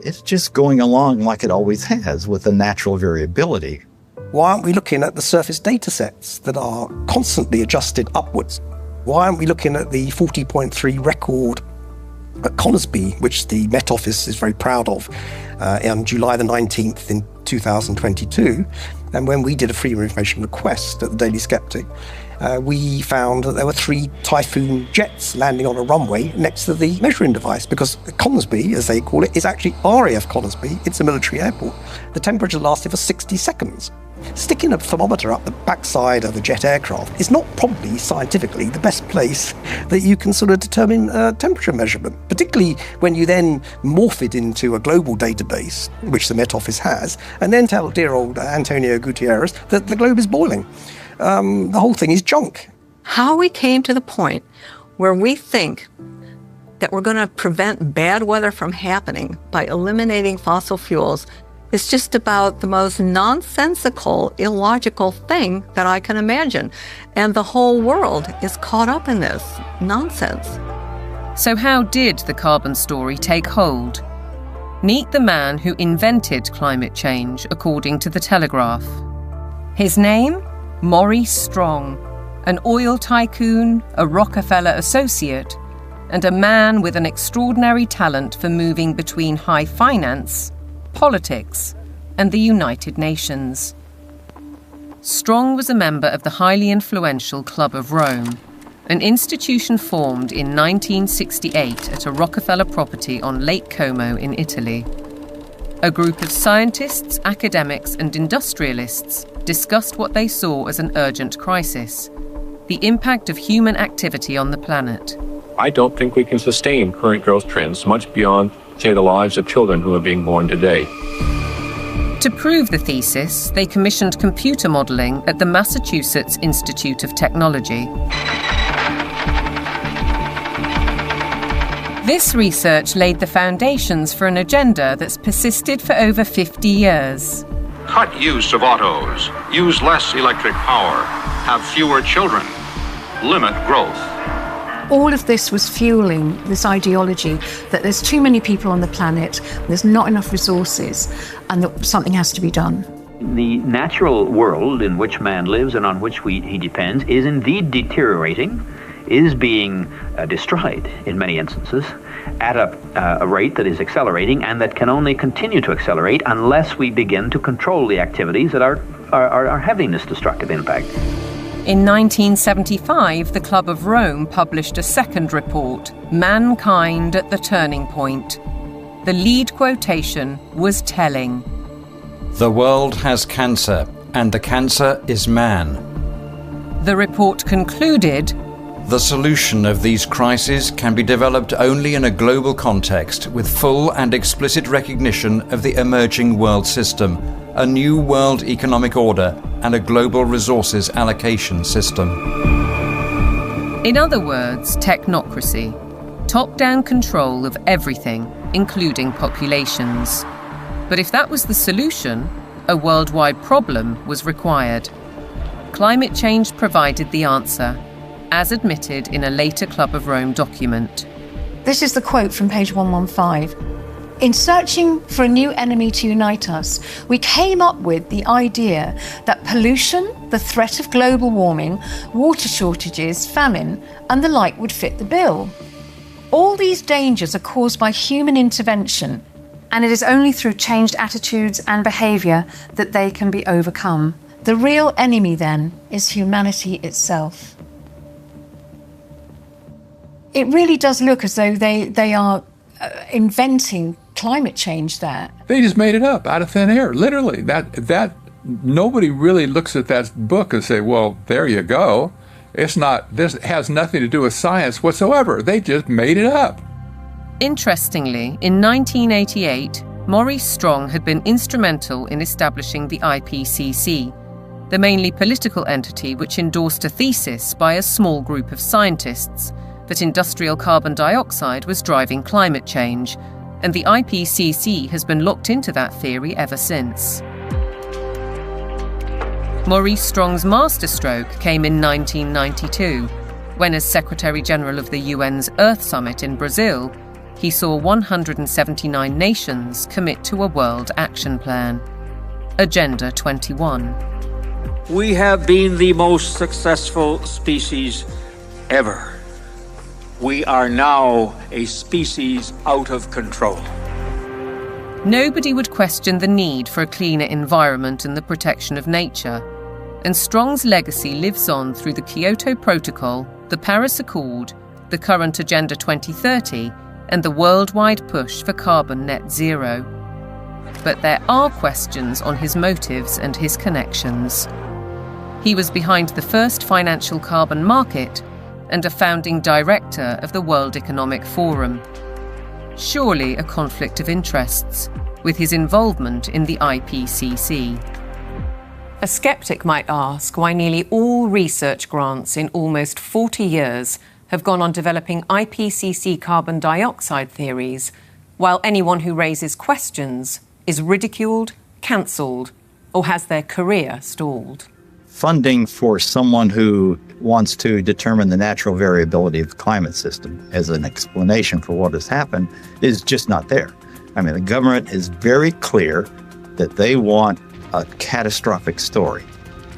It's just going along like it always has with the natural variability. Why aren't we looking at the surface data sets that are constantly adjusted upwards? Why aren't we looking at the 40.3 record at Conisbee, which the Met Office is very proud of, on July the 19th in 2022? And when we did a freedom of information request at the Daily Sceptic, we found that there were 3 Typhoon jets landing on a runway next to the measuring device, because Conisbee, as they call it, is actually RAF Conisbee. It's a military airport. The temperature lasted for 60 seconds. Sticking a thermometer up the backside of a jet aircraft is not probably scientifically the best place that you can sort of determine temperature measurement, particularly when you then morph it into a global database, which the Met Office has, and then tell dear old Antonio Gutierrez that the globe is boiling. The whole thing is junk. How we came to the point where we think that we're going to prevent bad weather from happening by eliminating fossil fuels is just about the most nonsensical, illogical thing that I can imagine. And the whole world is caught up in this nonsense. So how did the carbon story take hold? Meet the man who invented climate change, according to The Telegraph. His name? Maurice Strong, an oil tycoon, a Rockefeller associate, and a man with an extraordinary talent for moving between high finance, politics, and the United Nations. Strong was a member of the highly influential Club of Rome, an institution formed in 1968 at a Rockefeller property on Lake Como in Italy. A group of scientists, academics, and industrialists discussed what they saw as an urgent crisis: the impact of human activity on the planet. I don't think we can sustain current growth trends much beyond, say, the lives of children who are being born today. To prove the thesis, they commissioned computer modelling at the Massachusetts Institute of Technology. This research laid the foundations for an agenda that's persisted for over 50 years. Cut use of autos, use less electric power, have fewer children, limit growth. All of this was fueling this ideology that there's too many people on the planet, there's not enough resources, and that something has to be done. The natural world in which man lives and on which he depends is indeed deteriorating, is being destroyed in many instances at a rate that is accelerating and that can only continue to accelerate unless we begin to control the activities that are having this destructive impact. In 1975, the Club of Rome published a second report, Mankind at the Turning Point. The lead quotation was telling. The world has cancer, and the cancer is man. The report concluded, the solution of these crises can be developed only in a global context with full and explicit recognition of the emerging world system, a new world economic order, and a global resources allocation system. In other words, technocracy, top-down control of everything, including populations. But if that was the solution, a worldwide problem was required. Climate change provided the answer, as admitted in a later Club of Rome document. This is the quote from page 115. In searching for a new enemy to unite us, we came up with the idea that pollution, the threat of global warming, water shortages, famine, and the like would fit the bill. All these dangers are caused by human intervention, and it is only through changed attitudes and behaviour that they can be overcome. The real enemy, then, is humanity itself. It really does look as though they are inventing climate change there. They just made it up out of thin air, literally. That nobody really looks at that book and say, well, there you go. This has nothing to do with science whatsoever. They just made it up. Interestingly, in 1988, Maurice Strong had been instrumental in establishing the IPCC, the mainly political entity which endorsed a thesis by a small group of scientists that industrial carbon dioxide was driving climate change, and the IPCC has been locked into that theory ever since. Maurice Strong's masterstroke came in 1992, when as Secretary-General of the UN's Earth Summit in Brazil, he saw 179 nations commit to a world action plan. Agenda 21. We have been the most successful species ever. We are now a species out of control. Nobody would question the need for a cleaner environment and the protection of nature. And Strong's legacy lives on through the Kyoto Protocol, the Paris Accord, the current Agenda 2030, and the worldwide push for carbon net zero. But there are questions on his motives and his connections. He was behind the first financial carbon market and a founding director of the World Economic Forum. Surely a conflict of interests, with his involvement in the IPCC. A skeptic might ask why nearly all research grants in almost 40 years have gone on developing IPCC carbon dioxide theories, while anyone who raises questions is ridiculed, cancelled, or has their career stalled. Funding for someone who wants to determine the natural variability of the climate system as an explanation for what has happened is just not there. I mean, the government is very clear that they want a catastrophic story.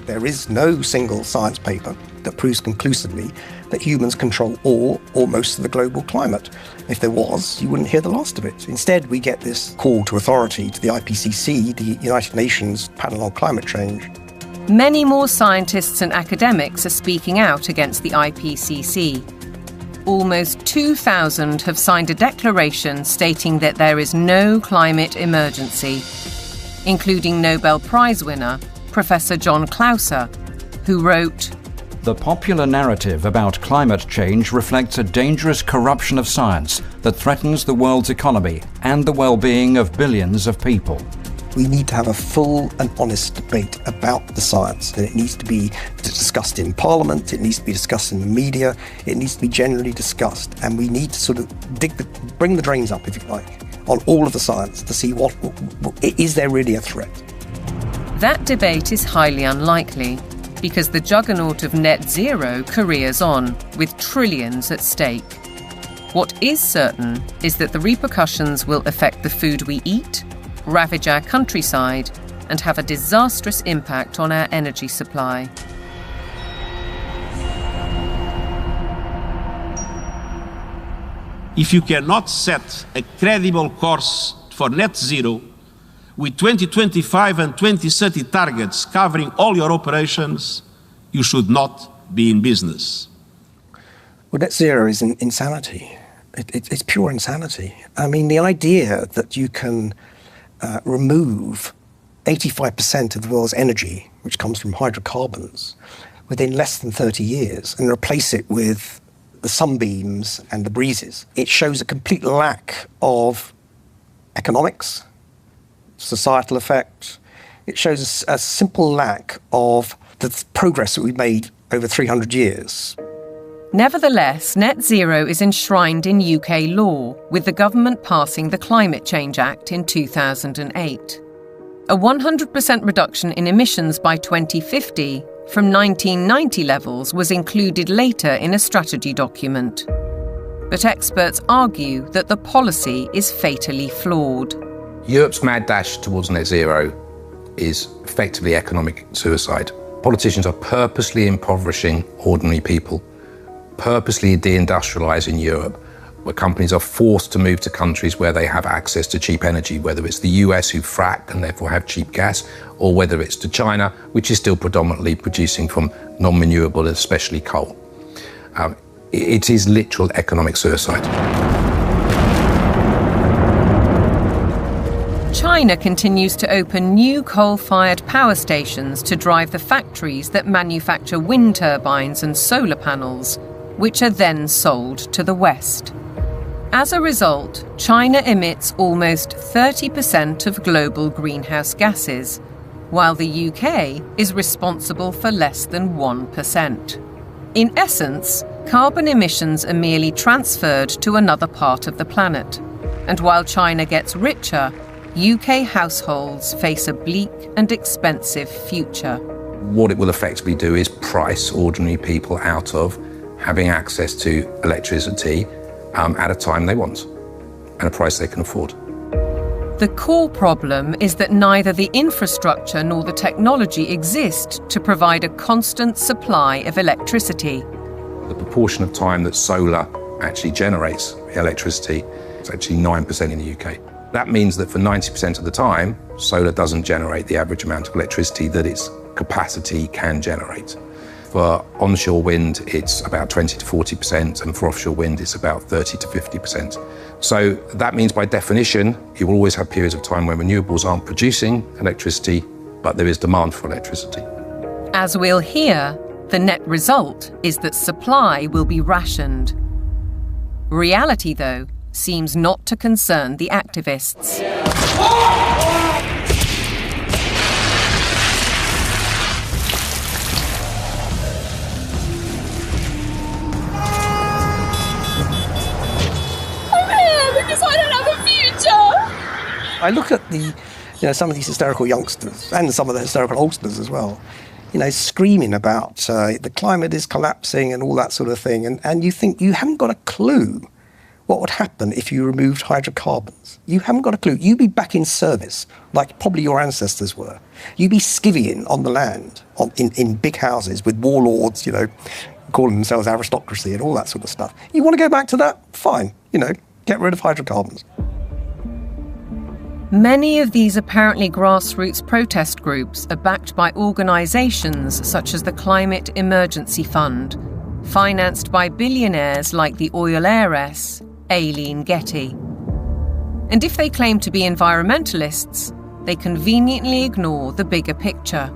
There is no single science paper that proves conclusively that humans control all or most of the global climate. If there was, you wouldn't hear the last of it. Instead, we get this call to authority to the IPCC, the United Nations Panel on Climate Change. Many more scientists and academics are speaking out against the IPCC. Almost 2,000 have signed a declaration stating that there is no climate emergency, including Nobel Prize winner Professor John Clauser, who wrote, "The popular narrative about climate change reflects a dangerous corruption of science that threatens the world's economy and the well-being of billions of people." We need to have a full and honest debate about the science, and it needs to be discussed in Parliament, it needs to be discussed in the media, it needs to be generally discussed, and we need to sort of bring the drains up, if you like, on all of the science to see what is there really a threat. That debate is highly unlikely, because the juggernaut of net zero careers on, with trillions at stake. What is certain is that the repercussions will affect the food we eat, ravage our countryside, and have a disastrous impact on our energy supply. If you cannot set a credible course for net zero, with 2025 and 2030 targets covering all your operations, you should not be in business. Well, net zero is insanity. It's pure insanity. I mean, the idea that you can remove 85% of the world's energy, which comes from hydrocarbons, within less than 30 years and replace it with the sunbeams and the breezes. It shows a complete lack of economics, societal effect. It shows a simple lack of the progress that we've made over 300 years. Nevertheless, net zero is enshrined in UK law, with the government passing the Climate Change Act in 2008. A 100% reduction in emissions by 2050 from 1990 levels was included later in a strategy document. But experts argue that the policy is fatally flawed. Europe's mad dash towards net zero is effectively economic suicide. Politicians are purposely impoverishing ordinary people, purposely deindustrialising Europe, where companies are forced to move to countries where they have access to cheap energy, whether it's the US who frack and therefore have cheap gas, or whether it's to China, which is still predominantly producing from non-renewable, especially coal. It is literal economic suicide. China continues to open new coal-fired power stations to drive the factories that manufacture wind turbines and solar panels, which are then sold to the West. As a result, China emits almost 30% of global greenhouse gases, while the UK is responsible for less than 1%. In essence, carbon emissions are merely transferred to another part of the planet. And while China gets richer, UK households face a bleak and expensive future. What it will effectively do is price ordinary people out of having access to electricity at a time they want and a price they can afford. The core problem is that neither the infrastructure nor the technology exist to provide a constant supply of electricity. The proportion of time that solar actually generates electricity is actually 9% in the UK. That means that for 90% of the time, solar doesn't generate the average amount of electricity that its capacity can generate. For onshore wind, it's about 20 to 40%, and for offshore wind, it's about 30 to 50%. So that means, by definition, you will always have periods of time when renewables aren't producing electricity, but there is demand for electricity. As we'll hear, the net result is that supply will be rationed. Reality, though, seems not to concern the activists. I look at some of these hysterical youngsters and some of the hysterical oldsters as well, screaming about the climate is collapsing and all that sort of thing. And you think you haven't got a clue what would happen if you removed hydrocarbons. You haven't got a clue. You'd be back in service, like probably your ancestors were. You'd be skivvying on the land, in big houses with warlords, calling themselves aristocracy and all that sort of stuff. You want to go back to that? Fine. Get rid of hydrocarbons. Many of these apparently grassroots protest groups are backed by organisations such as the Climate Emergency Fund, financed by billionaires like the oil heiress, Aileen Getty. And if they claim to be environmentalists, they conveniently ignore the bigger picture.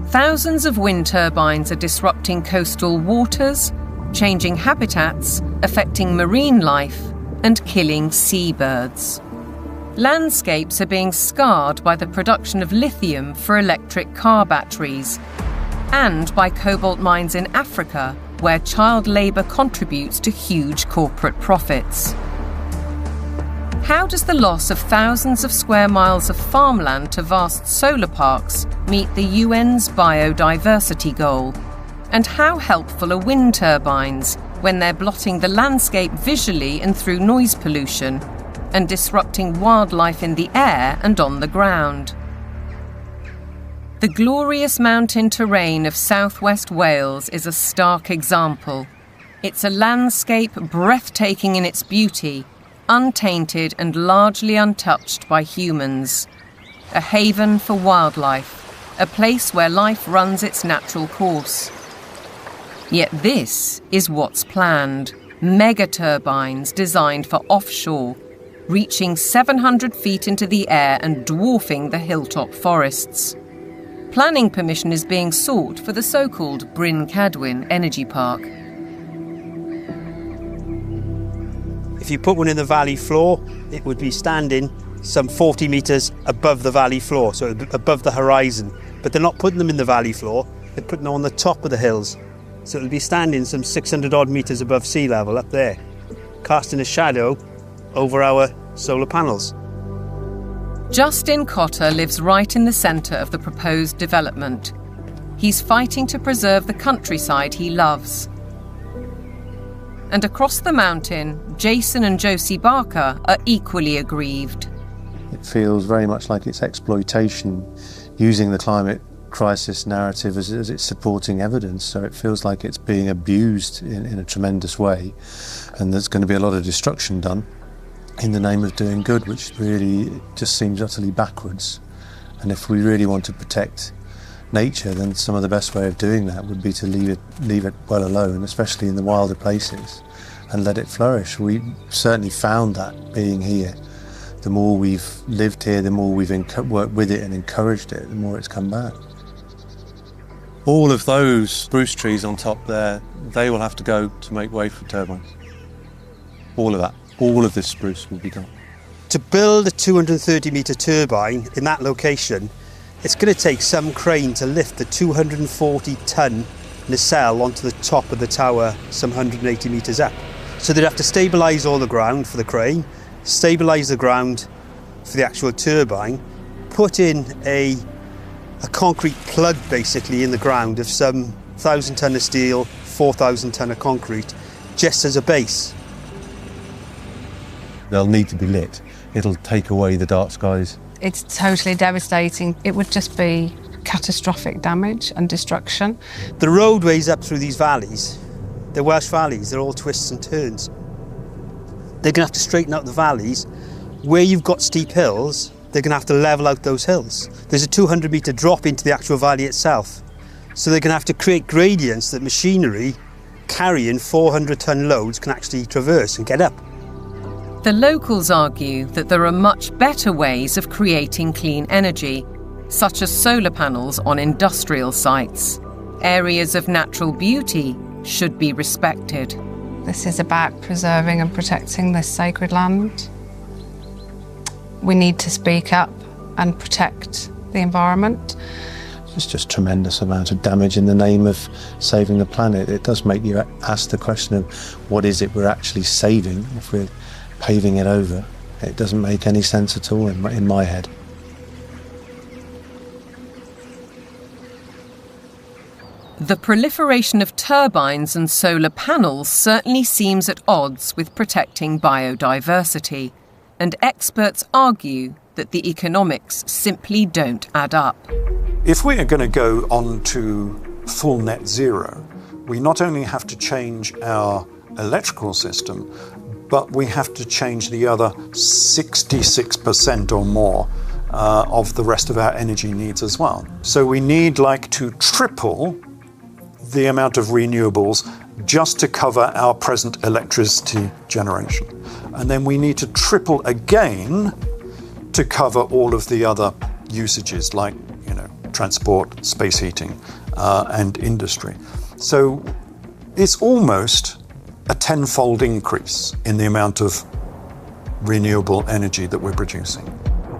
Thousands of wind turbines are disrupting coastal waters, changing habitats, affecting marine life, and killing seabirds. Landscapes are being scarred by the production of lithium for electric car batteries, and by cobalt mines in Africa, where child labour contributes to huge corporate profits. How does the loss of thousands of square miles of farmland to vast solar parks meet the UN's biodiversity goal? And how helpful are wind turbines when they're blotting the landscape visually and through noise pollution, and disrupting wildlife in the air and on the ground? The glorious mountain terrain of southwest Wales is a stark example. It's a landscape breathtaking in its beauty, untainted and largely untouched by humans. A haven for wildlife, a place where life runs its natural course. Yet this is what's planned: mega turbines designed for offshore, reaching 700 feet into the air and dwarfing the hilltop forests. Planning permission is being sought for the so-called Bryn Cadwyn Energy Park. If you put one in the valley floor, it would be standing some 40 metres above the valley floor, so above the horizon. But they're not putting them in the valley floor, they're putting them on the top of the hills. So it'll be standing some 600 odd metres above sea level up there, casting a shadow over our solar panels. Justin Cotter lives right in the centre of the proposed development. He's fighting to preserve the countryside he loves. And across the mountain, Jason and Josie Barker are equally aggrieved. It feels very much like it's exploitation, using the climate crisis narrative as its supporting evidence, so it feels like it's being abused in a tremendous way, and there's going to be a lot of destruction done in the name of doing good, which really just seems utterly backwards. And if we really want to protect nature, then some of the best way of doing that would be to leave it well alone, especially in the wilder places, and let it flourish. We certainly found that being here, The more we've lived here, the more we've worked with it and encouraged it, the more it's come back. All of those spruce trees on top there, they will have to go to make way for turbines. All of that. All of this spruce will be gone. To build a 230-metre turbine in that location, it's going to take some crane to lift the 240-tonne nacelle onto the top of the tower some 180 metres up. So they'd have to stabilise all the ground for the crane, stabilise the ground for the actual turbine, put in a concrete plug basically in the ground of some 1,000 tonne of steel, 4,000 tonne of concrete, just as a base. They'll need to be lit. It'll take away the dark skies. It's totally devastating. It would just be catastrophic damage and destruction. The roadways up through these valleys, they're Welsh valleys, they're all twists and turns. They're going to have to straighten out the valleys. Where you've got steep hills, they're going to have to level out those hills. There's a 200-metre drop into the actual valley itself. So they're going to have to create gradients that machinery carrying 400-tonne loads can actually traverse and get up. The locals argue that there are much better ways of creating clean energy, such as solar panels on industrial sites. Areas of natural beauty should be respected. This is about preserving and protecting this sacred land. We need to speak up and protect the environment. It's just tremendous amount of damage in the name of saving the planet. It does make you ask the question of what is it we're actually saving if we're paving it over. It doesn't make any sense at all in my head. The proliferation of turbines and solar panels certainly seems at odds with protecting biodiversity, and experts argue that the economics simply don't add up. If we are going to go on to full net zero, we not only have to change our electrical system, but we have to change the other 66% or more of the rest of our energy needs as well. So we need to triple the amount of renewables just to cover our present electricity generation. And then we need to triple again to cover all of the other usages like, transport, space heating, and industry. So it's almost a tenfold increase in the amount of renewable energy that we're producing.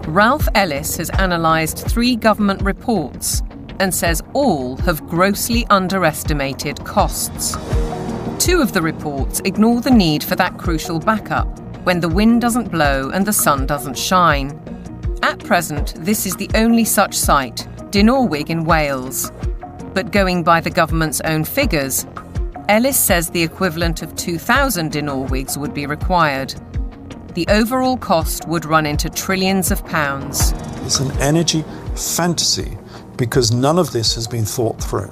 Ralph Ellis has analysed 3 government reports and says all have grossly underestimated costs. 2 of the reports ignore the need for that crucial backup when the wind doesn't blow and the sun doesn't shine. At present, this is the only such site, Dinorwig in Wales. But going by the government's own figures, Ellis says the equivalent of 2,000 Dinorwigs would be required. The overall cost would run into trillions of pounds. It's an energy fantasy because none of this has been thought through.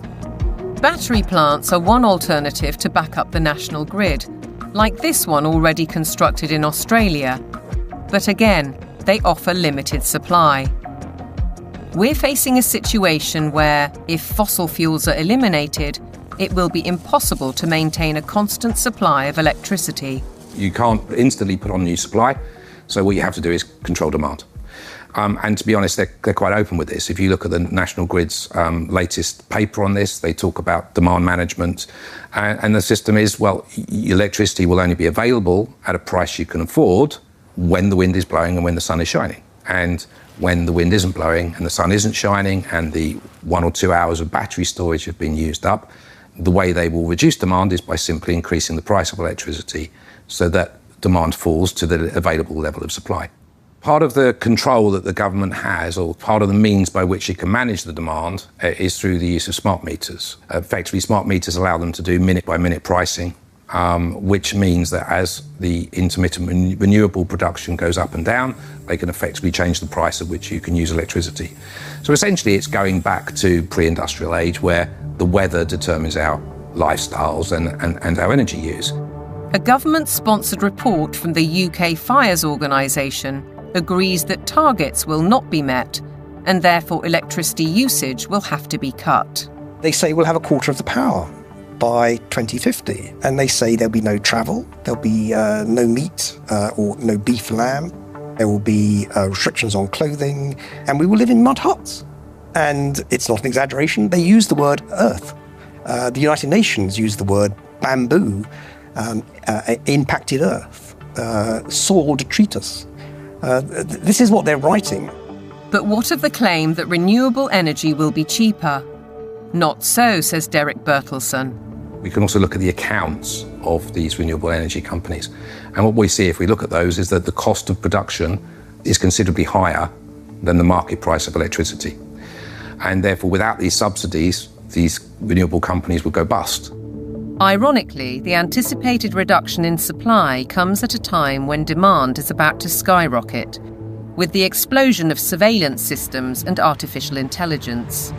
Battery plants are one alternative to back up the national grid, like this one already constructed in Australia. But again, they offer limited supply. We're facing a situation where, if fossil fuels are eliminated, it will be impossible to maintain a constant supply of electricity. You can't instantly put on new supply, so what you have to do is control demand. And to be honest, they're quite open with this. If you look at the National Grid's latest paper on this, they talk about demand management. And the system is, electricity will only be available at a price you can afford when the wind is blowing and when the sun is shining. And when the wind isn't blowing and the sun isn't shining and the 1 or 2 hours of battery storage have been used up, the way they will reduce demand is by simply increasing the price of electricity so that demand falls to the available level of supply. Part of the control that the government has, or part of the means by which it can manage the demand, is through the use of smart meters. Effectively, smart meters allow them to do minute-by-minute pricing, which means that as the intermittent renewable production goes up and down, they can effectively change the price at which you can use electricity. So essentially, it's going back to pre-industrial age where the weather determines our lifestyles and our energy use. A government-sponsored report from the UK Fires Organisation agrees that targets will not be met and therefore electricity usage will have to be cut. They say we'll have a quarter of the power by 2050, and they say there'll be no travel, there'll be no meat or no beef lamb. There will be restrictions on clothing, and we will live in mud huts. And it's not an exaggeration, they use the word earth. The United Nations use the word bamboo, impacted earth, soil detritus. This is what they're writing. But what of the claim that renewable energy will be cheaper? Not so, says Derek Bertelsen. We can also look at the accounts of these renewable energy companies. And what we see if we look at those is that the cost of production is considerably higher than the market price of electricity. And therefore, without these subsidies, these renewable companies would go bust. Ironically, the anticipated reduction in supply comes at a time when demand is about to skyrocket, with the explosion of surveillance systems and artificial intelligence.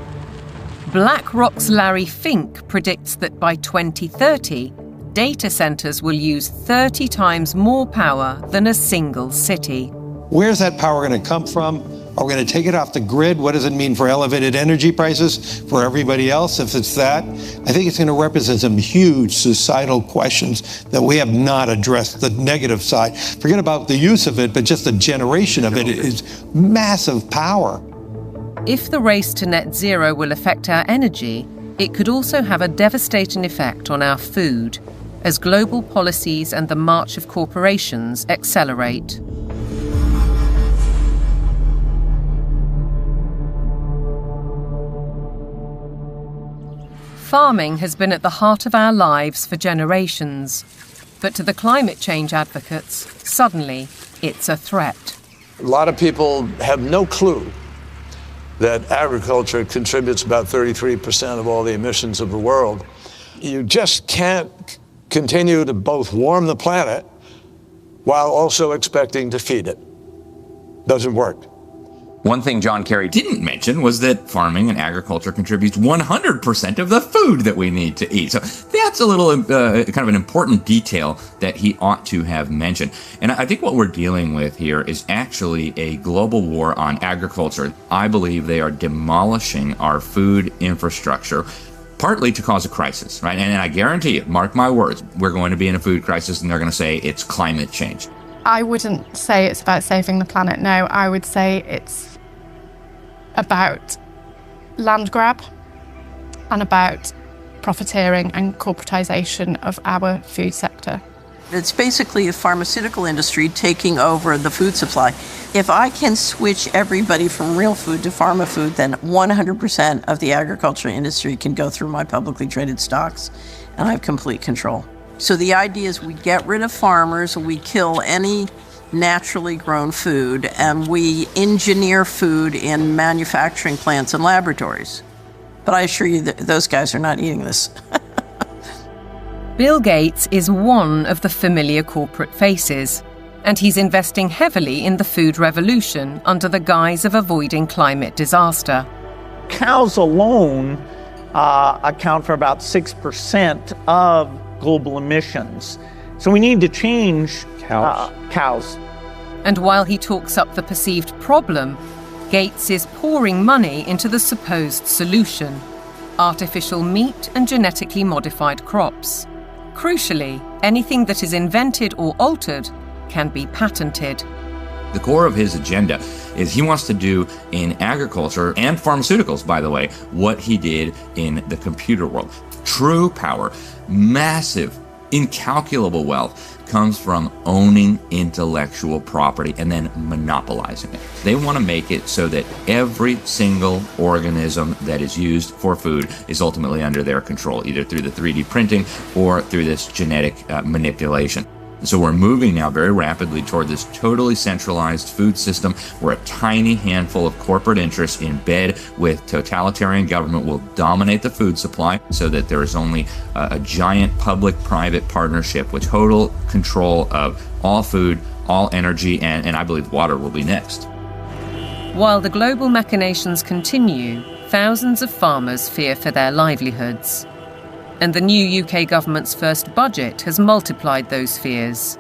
BlackRock's Larry Fink predicts that by 2030, data centers will use 30 times more power than a single city. Where's that power going to come from? Are we going to take it off the grid? What does it mean for elevated energy prices for everybody else if it's that? I think it's going to represent some huge societal questions that we have not addressed, the negative side. Forget about the use of it, but just the generation of it is massive power. If the race to net zero will affect our energy, it could also have a devastating effect on our food, as global policies and the march of corporations accelerate. Farming has been at the heart of our lives for generations, but to the climate change advocates, suddenly it's a threat. A lot of people have no clue that agriculture contributes about 33% of all the emissions of the world. You just can't continue to both warm the planet while also expecting to feed it. Doesn't work. One thing John Kerry didn't mention was that farming and agriculture contributes 100% of the food that we need to eat. So that's a little kind of an important detail that he ought to have mentioned. And I think what we're dealing with here is actually a global war on agriculture. I believe they are demolishing our food infrastructure, partly to cause a crisis, right? And I guarantee you, mark my words, we're going to be in a food crisis, and they're going to say it's climate change. I wouldn't say it's about saving the planet, no. I would say it's about land grab and about profiteering and corporatization of our food sector. It's basically the pharmaceutical industry taking over the food supply. If I can switch everybody from real food to pharma food, then 100% of the agriculture industry can go through my publicly traded stocks, and I have complete control. So the idea is we get rid of farmers, we kill any naturally grown food, and we engineer food in manufacturing plants and laboratories. But I assure you that those guys are not eating this. Bill Gates is one of the familiar corporate faces, and he's investing heavily in the food revolution under the guise of avoiding climate disaster. Cows alone account for about 6% of global emissions. So we need to change cows. And while he talks up the perceived problem, Gates is pouring money into the supposed solution: artificial meat and genetically modified crops. Crucially, anything that is invented or altered can be patented. The core of his agenda is he wants to do in agriculture and pharmaceuticals, by the way, what he did in the computer world. True power, massive, incalculable wealth comes from owning intellectual property and then monopolizing it. They want to make it so that every single organism that is used for food is ultimately under their control, either through the 3D printing or through this genetic manipulation. So we're moving now very rapidly toward this totally centralized food system where a tiny handful of corporate interests in bed with totalitarian government will dominate the food supply so that there is only a giant public-private partnership with total control of all food, all energy, and I believe water will be next. While the global machinations continue, thousands of farmers fear for their livelihoods. And the new UK government's first budget has multiplied those fears.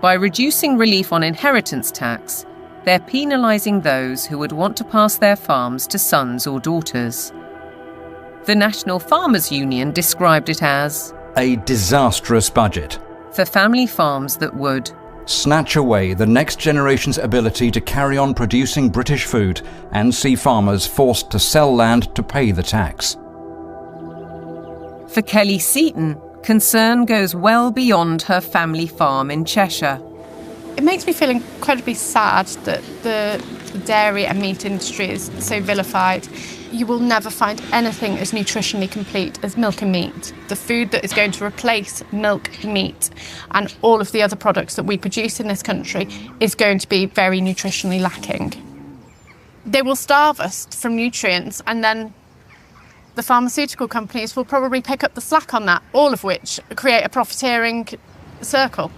By reducing relief on inheritance tax, they're penalising those who would want to pass their farms to sons or daughters. The National Farmers Union described it as a disastrous budget for family farms that would snatch away the next generation's ability to carry on producing British food and see farmers forced to sell land to pay the tax. For Kelly Seaton, concern goes well beyond her family farm in Cheshire. It makes me feel incredibly sad that the dairy and meat industry is so vilified. You will never find anything as nutritionally complete as milk and meat. The food that is going to replace milk, meat, and all of the other products that we produce in this country is going to be very nutritionally lacking. They will starve us from nutrients, and then the pharmaceutical companies will probably pick up the slack on that, all of which create a profiteering circle.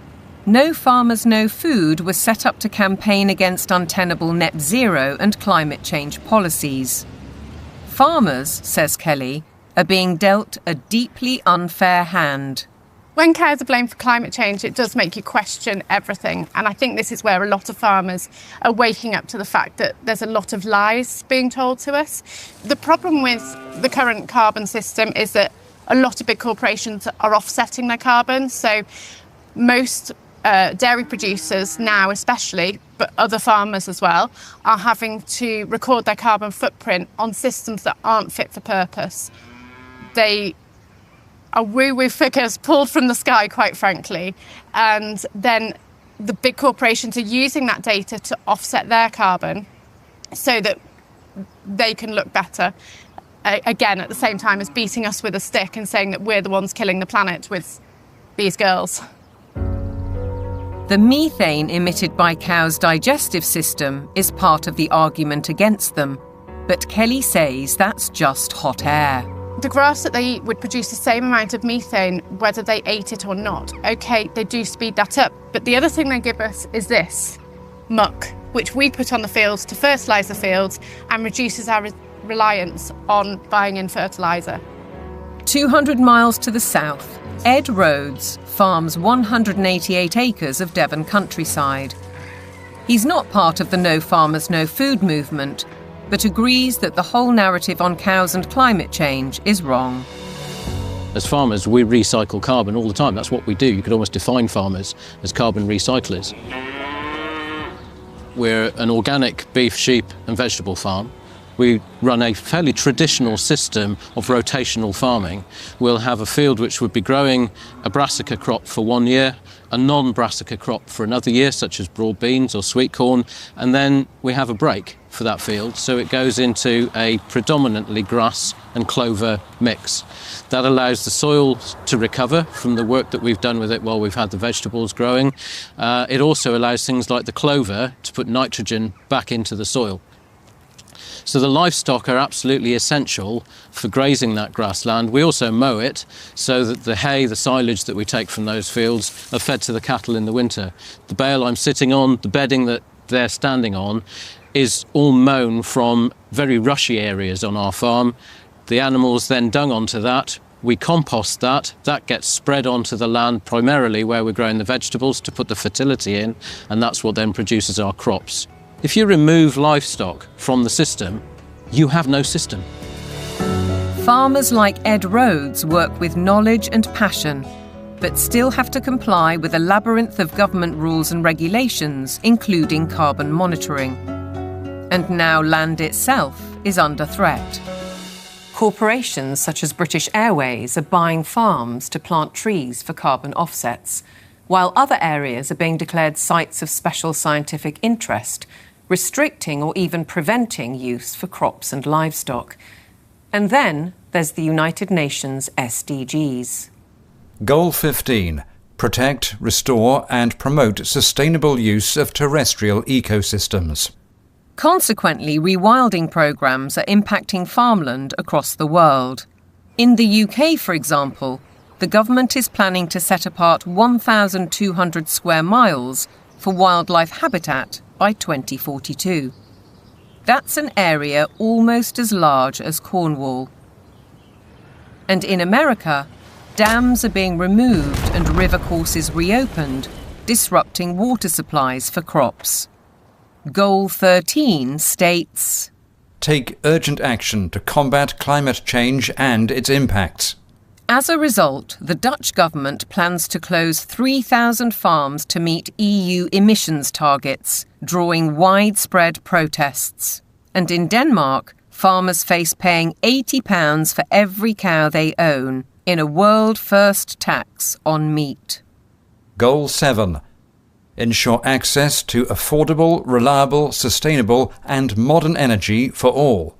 No Farmers, No Food was set up to campaign against untenable net zero and climate change policies. Farmers, says Kelly, are being dealt a deeply unfair hand. When cows are blamed for climate change, it does make you question everything. And I think this is where a lot of farmers are waking up to the fact that there's a lot of lies being told to us. The problem with the current carbon system is that a lot of big corporations are offsetting their carbon. So most dairy producers now especially, but other farmers as well, are having to record their carbon footprint on systems that aren't fit for purpose. They are woo-woo figures pulled from the sky, quite frankly, and then the big corporations are using that data to offset their carbon so that they can look better, again, at the same time as beating us with a stick and saying that we're the ones killing the planet with these girls. The methane emitted by cows' digestive system is part of the argument against them, but Kelly says that's just hot air. The grass that they eat would produce the same amount of methane whether they ate it or not. OK, they do speed that up, but the other thing they give us is this, muck, which we put on the fields to fertilise the fields and reduces our reliance on buying in fertiliser. 200 miles to the south, Ed Rhodes farms 188 acres of Devon countryside. He's not part of the No Farmers, No Food movement, but agrees that the whole narrative on cows and climate change is wrong. As farmers, we recycle carbon all the time. That's what we do. You could almost define farmers as carbon recyclers. We're an organic beef, sheep and vegetable farm. We run a fairly traditional system of rotational farming. We'll have a field which would be growing a brassica crop for 1 year, a non-brassica crop for another year, such as broad beans or sweet corn, and then we have a break for that field, so it goes into a predominantly grass and clover mix. That allows the soil to recover from the work that we've done with it while we've had the vegetables growing. It also allows things like the clover to put nitrogen back into the soil. So the livestock are absolutely essential for grazing that grassland. We also mow it so that the hay, the silage that we take from those fields are fed to the cattle in the winter. The bale I'm sitting on, the bedding that they're standing on, is all mown from very rushy areas on our farm. The animals then dung onto that. We compost that. That gets spread onto the land primarily where we're growing the vegetables to put the fertility in, and that's what then produces our crops. If you remove livestock from the system, you have no system. Farmers like Ed Rhodes work with knowledge and passion, but still have to comply with a labyrinth of government rules and regulations, including carbon monitoring. And now land itself is under threat. Corporations such as British Airways are buying farms to plant trees for carbon offsets, while other areas are being declared sites of special scientific interest, restricting or even preventing use for crops and livestock. And then there's the United Nations SDGs. Goal 15. Protect, restore and promote sustainable use of terrestrial ecosystems. Consequently, rewilding programmes are impacting farmland across the world. In the UK, for example, the government is planning to set apart 1,200 square miles for wildlife habitat by 2042. That's an area almost as large as Cornwall. And in America, dams are being removed and river courses reopened, disrupting water supplies for crops. Goal 13 states, take urgent action to combat climate change and its impacts. As a result, the Dutch government plans to close 3,000 farms to meet EU emissions targets, drawing widespread protests. And in Denmark, farmers face paying £80 for every cow they own in a world-first tax on meat. Goal 7. Ensure access to affordable, reliable, sustainable and modern energy for all.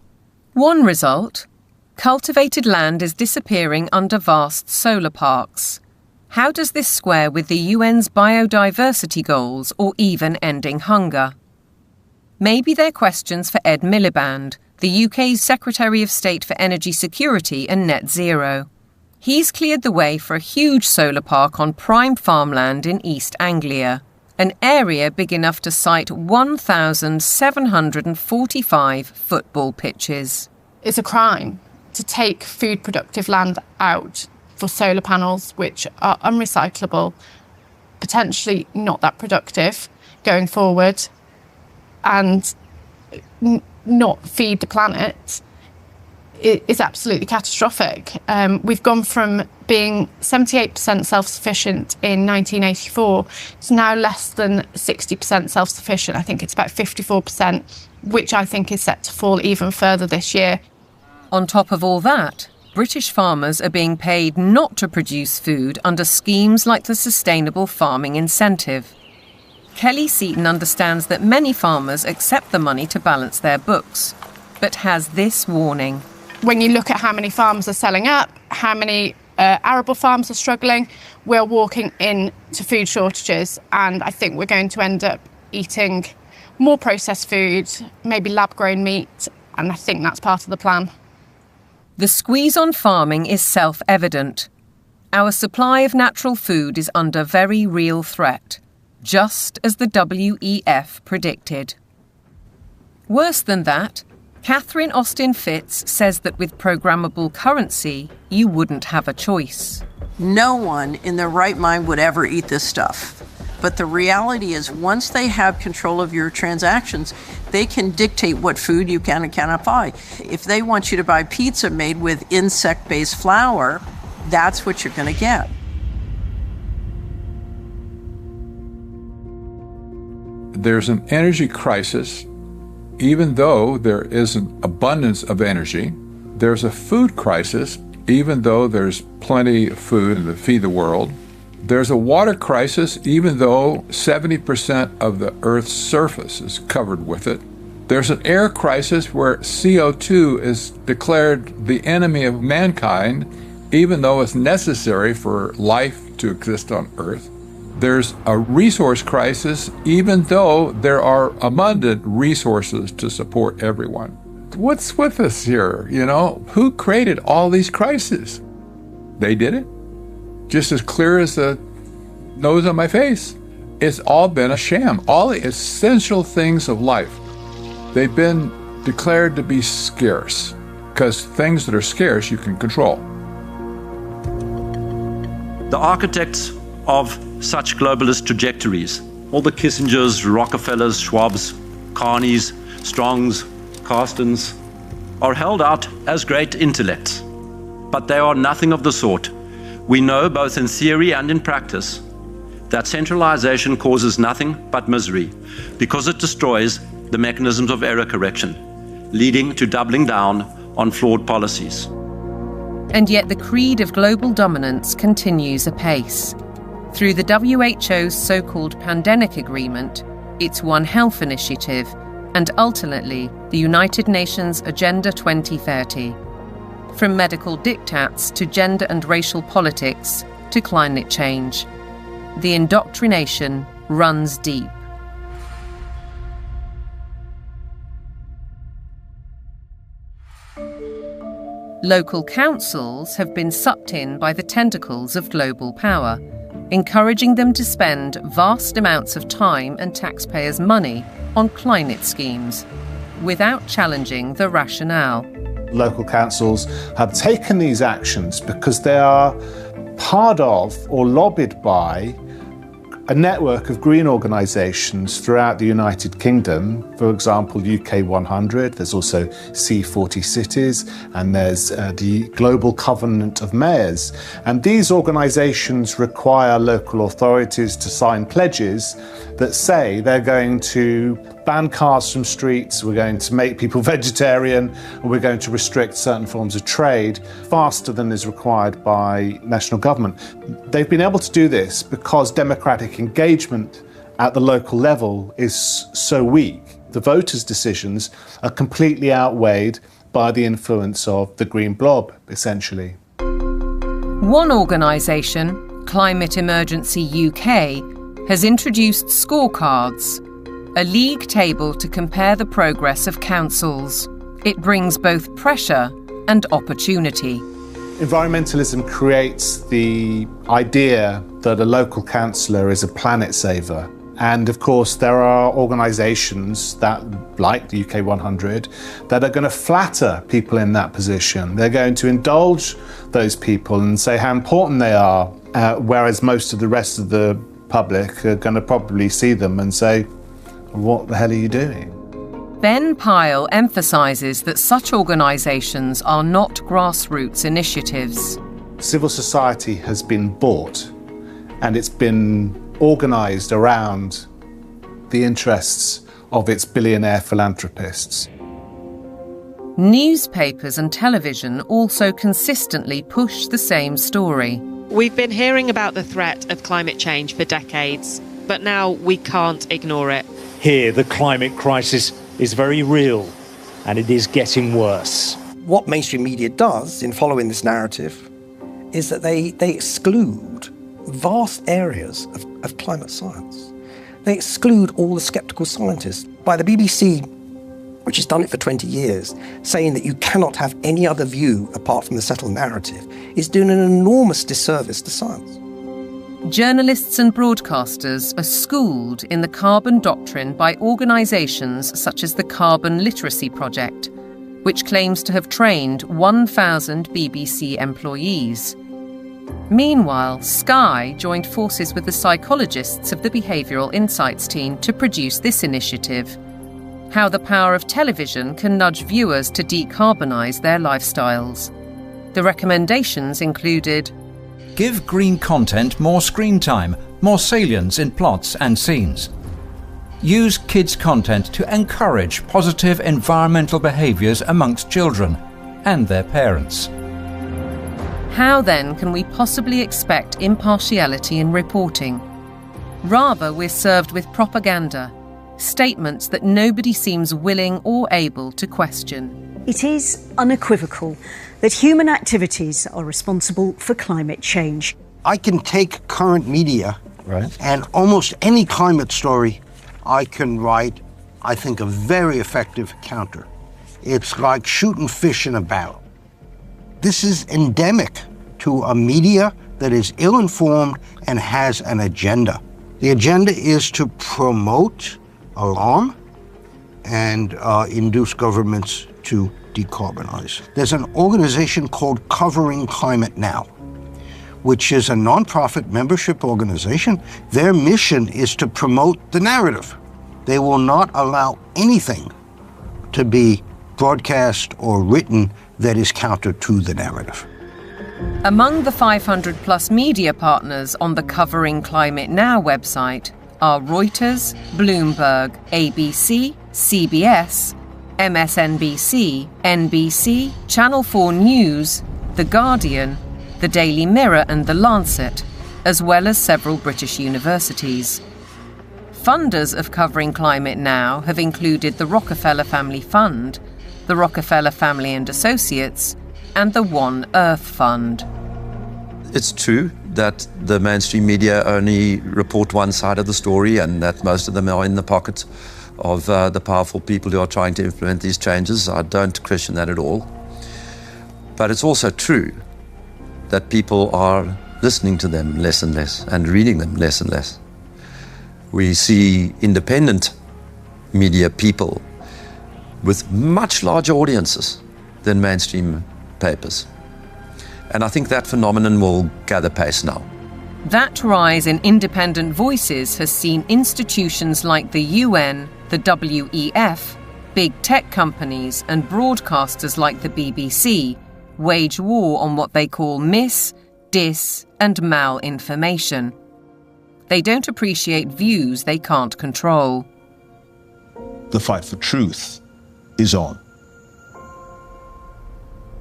One result: cultivated land is disappearing under vast solar parks. How does this square with the UN's biodiversity goals or even ending hunger? Maybe they're questions for Ed Miliband, the UK's Secretary of State for Energy Security and Net Zero. He's cleared the way for a huge solar park on prime farmland in East Anglia, an area big enough to site 1,745 football pitches. It's a crime to take food productive land out for solar panels, which are unrecyclable, potentially not that productive going forward, and not feed the planet. It is absolutely catastrophic. We've gone from being 78% self-sufficient in 1984 to now less than 60% self-sufficient. I think it's about 54%, which I think is set to fall even further this year. On top of all that, British farmers are being paid not to produce food under schemes like the Sustainable Farming Incentive. Kelly Seaton understands that many farmers accept the money to balance their books, but has this warning. When you look at how many farms are selling up, how many arable farms are struggling, we're walking into food shortages, and I think we're going to end up eating more processed food, maybe lab-grown meat, and I think that's part of the plan. The squeeze on farming is self-evident. Our supply of natural food is under very real threat, just as the WEF predicted. Worse than that, Catherine Austin Fitz says that with programmable currency, you wouldn't have a choice. No one in their right mind would ever eat this stuff. But the reality is, once they have control of your transactions, they can dictate what food you can and cannot buy. If they want you to buy pizza made with insect-based flour, that's what you're going to get. There's an energy crisis. Even though there is an abundance of energy, there's a food crisis, even though there's plenty of food to feed the world. There's a water crisis, even though 70% of the Earth's surface is covered with it. There's an air crisis where CO2 is declared the enemy of mankind, even though it's necessary for life to exist on Earth. There's a resource crisis, even though there are abundant resources to support everyone. What's with us here, you know? Who created all these crises? They did it. Just as clear as the nose on my face. It's all been a sham. All the essential things of life, they've been declared to be scarce, because things that are scarce you can control. The architects of such globalist trajectories, all the Kissingers, Rockefellers, Schwabs, Carneys, Strongs, Carstens, are held out as great intellects. But they are nothing of the sort. We know, both in theory and in practice, that centralization causes nothing but misery, because it destroys the mechanisms of error correction, leading to doubling down on flawed policies. And yet the creed of global dominance continues apace. Through the WHO's so-called Pandemic Agreement, its One Health Initiative, and ultimately the United Nations Agenda 2030. From medical diktats to gender and racial politics to climate change, the indoctrination runs deep. Local councils have been sucked in by the tentacles of global power, encouraging them to spend vast amounts of time and taxpayers' money on climate schemes, without challenging the rationale. Local councils have taken these actions because they are part of or lobbied by a network of green organisations throughout the United Kingdom, for example, UK 100, there's also C40 Cities, and there's the Global Covenant of Mayors. And these organisations require local authorities to sign pledges that say they're going to ban cars from streets, we're going to make people vegetarian, and we're going to restrict certain forms of trade faster than is required by national government. They've been able to do this because democratic engagement at the local level is so weak. The voters' decisions are completely outweighed by the influence of the green blob, essentially. One organisation, Climate Emergency UK, has introduced scorecards, a league table to compare the progress of councils. It brings both pressure and opportunity. Environmentalism creates the idea that a local councillor is a planet saver. And of course, there are organisations that, like the UK 100, that are going to flatter people in that position. They're going to indulge those people and say how important they are, whereas most of the rest of the public are going to probably see them and say, what the hell are you doing? Ben Pyle emphasises that such organisations are not grassroots initiatives. Civil society has been bought, and it's been organised around the interests of its billionaire philanthropists. Newspapers and television also consistently push the same story. We've been hearing about the threat of climate change for decades, but now we can't ignore it. Here, the climate crisis is very real, and it is getting worse. What mainstream media does in following this narrative is that they exclude vast areas of climate science. They exclude all the sceptical scientists. By the BBC, which has done it for 20 years, saying that you cannot have any other view apart from the settled narrative, is doing an enormous disservice to science. Journalists and broadcasters are schooled in the carbon doctrine by organisations such as the Carbon Literacy Project, which claims to have trained 1,000 BBC employees. Meanwhile, Sky joined forces with the psychologists of the Behavioural Insights team to produce this initiative: how the power of television can nudge viewers to decarbonise their lifestyles. The recommendations included: give green content more screen time, more salience in plots and scenes. Use kids' content to encourage positive environmental behaviours amongst children and their parents. How then can we possibly expect impartiality in reporting? Rather, we're served with propaganda, statements that nobody seems willing or able to question. It is unequivocal that human activities are responsible for climate change. I can take current media and almost any climate story I can write, I think, a very effective counter. It's like shooting fish in a barrel. This is endemic to a media that is ill-informed and has an agenda. The agenda is to promote alarm and induce governments to decarbonize. There's an organization called Covering Climate Now, which is a nonprofit membership organization. Their mission is to promote the narrative. They will not allow anything to be broadcast or written that is counter to the narrative. Among the 500 plus media partners on the Covering Climate Now website are Reuters, Bloomberg, ABC, CBS, MSNBC, NBC, Channel 4 News, The Guardian, The Daily Mirror and The Lancet, as well as several British universities. Funders of Covering Climate Now have included the Rockefeller Family Fund, the Rockefeller Family and Associates, and the One Earth Fund. It's true that the mainstream media only report one side of the story and that most of them are in the pocket of the powerful people who are trying to implement these changes. I don't question that at all. But it's also true that people are listening to them less and less and reading them less and less. We see independent media people with much larger audiences than mainstream papers. And I think that phenomenon will gather pace now. That rise in independent voices has seen institutions like the UN, the WEF, big tech companies and broadcasters like the BBC wage war on what they call mis, dis and malinformation. They don't appreciate views they can't control. The fight for truth is on.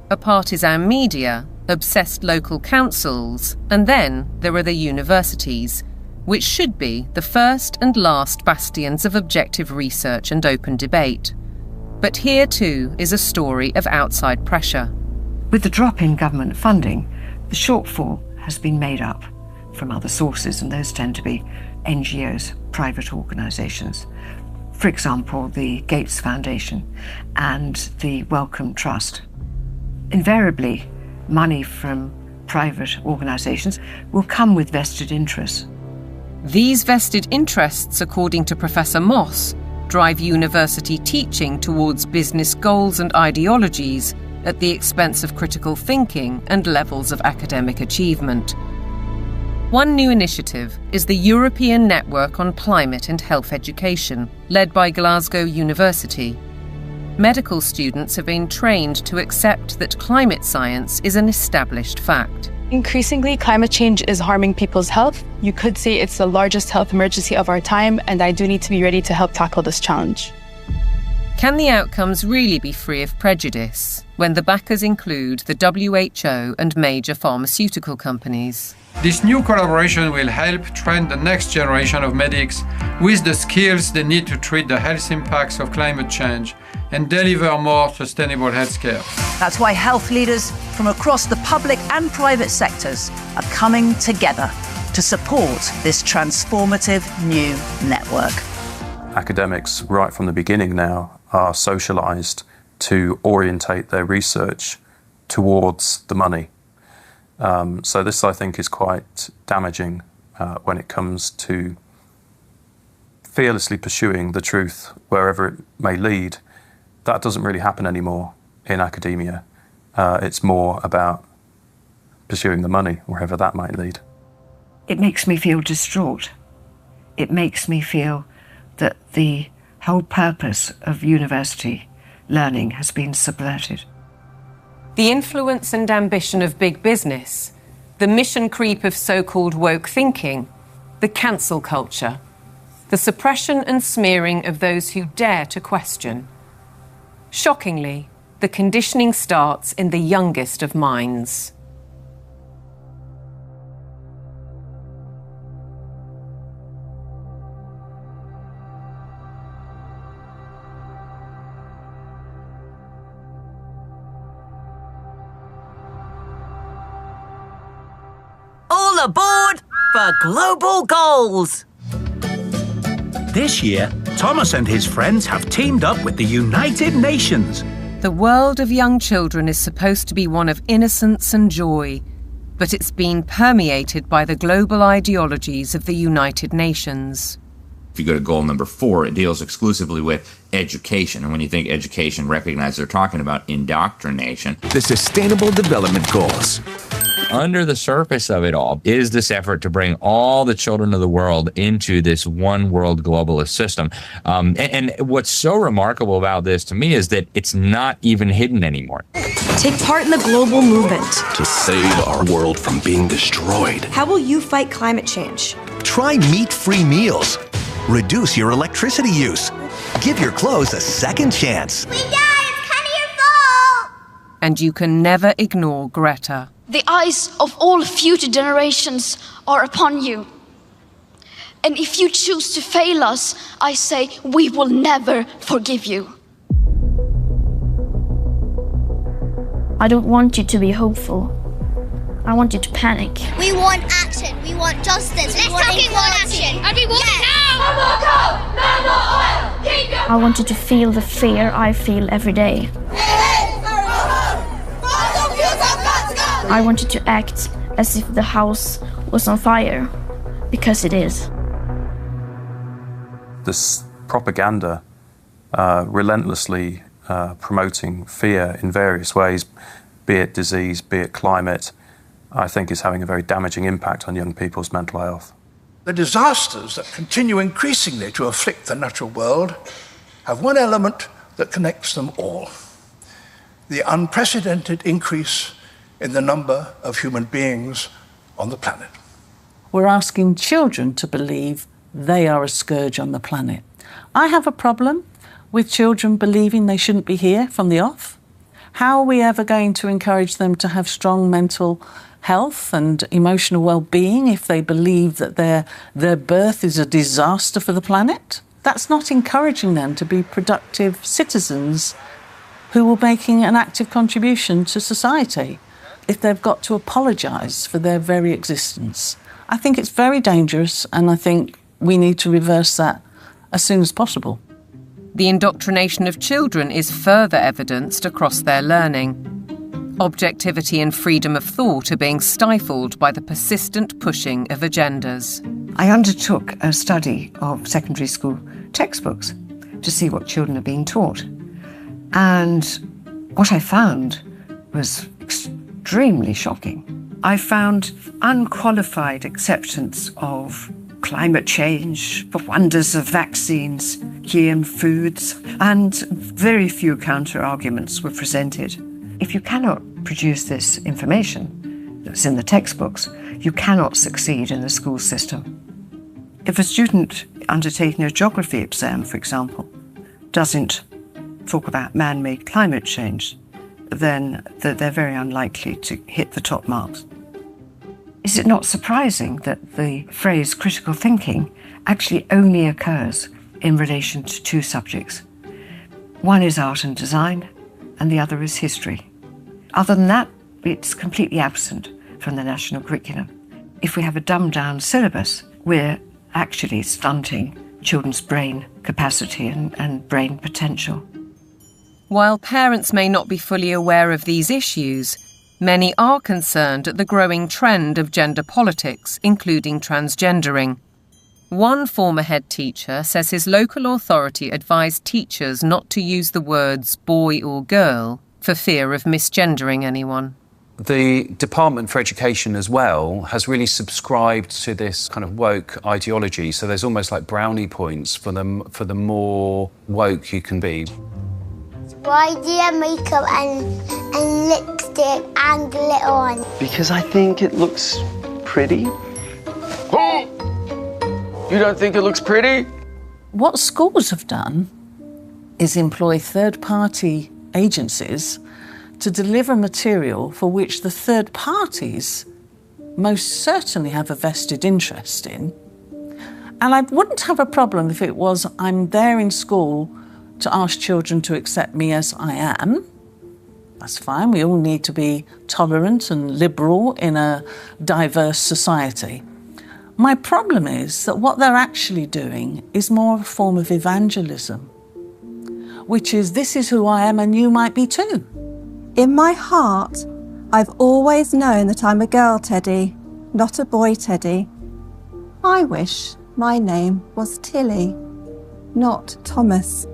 A partisan media, obsessed local councils, and then there are the universities, which should be the first and last bastions of objective research and open debate. But here too is a story of outside pressure. With the drop in government funding, the shortfall has been made up from other sources, and those tend to be NGOs, private organisations. For example, the Gates Foundation and the Wellcome Trust. Invariably, money from private organisations will come with vested interests. These vested interests, according to Professor Moss, drive university teaching towards business goals and ideologies at the expense of critical thinking and levels of academic achievement. One new initiative is the European Network on Climate and Health Education, led by Glasgow University. Medical students have been trained to accept that climate science is an established fact. Increasingly, climate change is harming people's health. You could say it's the largest health emergency of our time, and I do need to be ready to help tackle this challenge. Can the outcomes really be free of prejudice when the backers include the WHO and major pharmaceutical companies? This new collaboration will help train the next generation of medics with the skills they need to treat the health impacts of climate change and deliver more sustainable healthcare. That's why health leaders from across the public and private sectors are coming together to support this transformative new network. Academics, right from the beginning now, are socialised to orientate their research towards the money. So this, I think, is quite damaging when it comes to fearlessly pursuing the truth wherever it may lead. That doesn't really happen anymore in academia. It's more about pursuing the money, wherever that might lead. It makes me feel distraught. It makes me feel that the whole purpose of university learning has been subverted. The influence and ambition of big business, the mission creep of so-called woke thinking, the cancel culture, the suppression and smearing of those who dare to question. Shockingly, the conditioning starts in the youngest of minds. All aboard for global goals! This year, Thomas and his friends have teamed up with the United Nations. The world of young children is supposed to be one of innocence and joy, but it's been permeated by the global ideologies of the United Nations. If you go to goal number 4, it deals exclusively with education. And when you think education, recognize they're talking about indoctrination. The Sustainable Development Goals. Under the surface of it all is this effort to bring all the children of the world into this one world globalist system. And what's so remarkable about this to me is that it's not even hidden anymore. Take part in the global movement to save our world from being destroyed. How will you fight climate change? Try meat-free meals. Reduce your electricity use. Give your clothes a second chance. We died! It's kind of your fault! And you can never ignore Greta. The eyes of all future generations are upon you. And if you choose to fail us, I say we will never forgive you. I don't want you to be hopeful. I want you to panic. We want action. We want justice. Let's fucking want action. And we want it now. No more coal! No more oil! Keep your... I want you to feel the fear I feel every day. I want you to act as if the house was on fire, because it is. This propaganda relentlessly promoting fear in various ways, be it disease, be it climate, I think is having a very damaging impact on young people's mental health. The disasters that continue increasingly to afflict the natural world have one element that connects them all: the unprecedented increase in the number of human beings on the planet. We're asking children to believe they are a scourge on the planet. I have a problem with children believing they shouldn't be here from the off. How are we ever going to encourage them to have strong mental health and emotional well-being if they believe that their birth is a disaster for the planet? That's not encouraging them to be productive citizens who are making an active contribution to society if they've got to apologise for their very existence. I think it's very dangerous, and I think we need to reverse that as soon as possible. The indoctrination of children is further evidenced across their learning. Objectivity and freedom of thought are being stifled by the persistent pushing of agendas. I undertook a study of secondary school textbooks to see what children are being taught. And what I found was extremely shocking. I found unqualified acceptance of climate change, the wonders of vaccines, GM foods, and very few counter-arguments were presented. If you cannot produce this information that's in the textbooks, you cannot succeed in the school system. If a student undertaking a geography exam, for example, doesn't talk about man-made climate change, then they're very unlikely to hit the top marks. Is it not surprising that the phrase critical thinking actually only occurs in relation to two subjects? One is art and design, and the other is history. Other than that, it's completely absent from the national curriculum. If we have a dumbed-down syllabus, we're actually stunting children's brain capacity and brain potential. While parents may not be fully aware of these issues, many are concerned at the growing trend of gender politics, including transgendering. One former head teacher says his local authority advised teachers not to use the words boy or girl for fear of misgendering anyone. The Department for Education as well has really subscribed to this kind of woke ideology, so there's almost like brownie points for the more woke you can be. Why do you have makeup and lipstick and glitter on? Because I think it looks pretty. Oh! You don't think it looks pretty? What schools have done is employ third-party agencies to deliver material for which the third parties most certainly have a vested interest in. And I wouldn't have a problem if it was I'm there in school to ask children to accept me as I am. That's fine. We all need to be tolerant and liberal in a diverse society. My problem is that what they're actually doing is more a form of evangelism, which is this is who I am and you might be too. In my heart, I've always known that I'm a girl, Teddy, not a boy, Teddy. I wish my name was Tilly, not Thomas.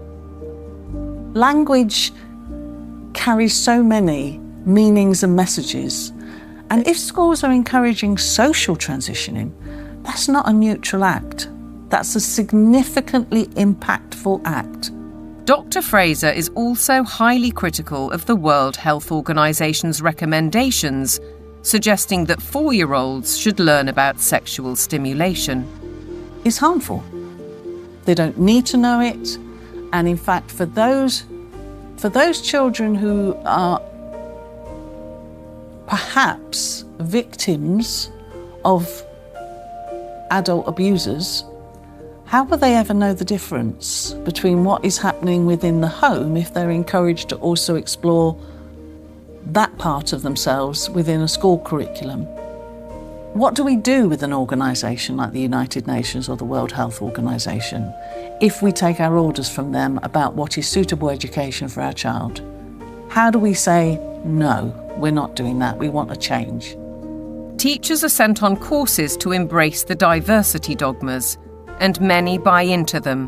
Language carries so many meanings and messages, and if schools are encouraging social transitioning, that's not a neutral act. That's a significantly impactful act. Dr. Fraser is also highly critical of the World Health Organization's recommendations, suggesting that 4-year-olds should learn about sexual stimulation. It's harmful. They don't need to know it. And in fact, for those children who are perhaps victims of adult abusers, how will they ever know the difference between what is happening within the home if they're encouraged to also explore that part of themselves within a school curriculum? What do we do with an organisation like the United Nations or the World Health Organization if we take our orders from them about what is suitable education for our child? How do we say, no, we're not doing that, we want a change? Teachers are sent on courses to embrace the diversity dogmas, and many buy into them.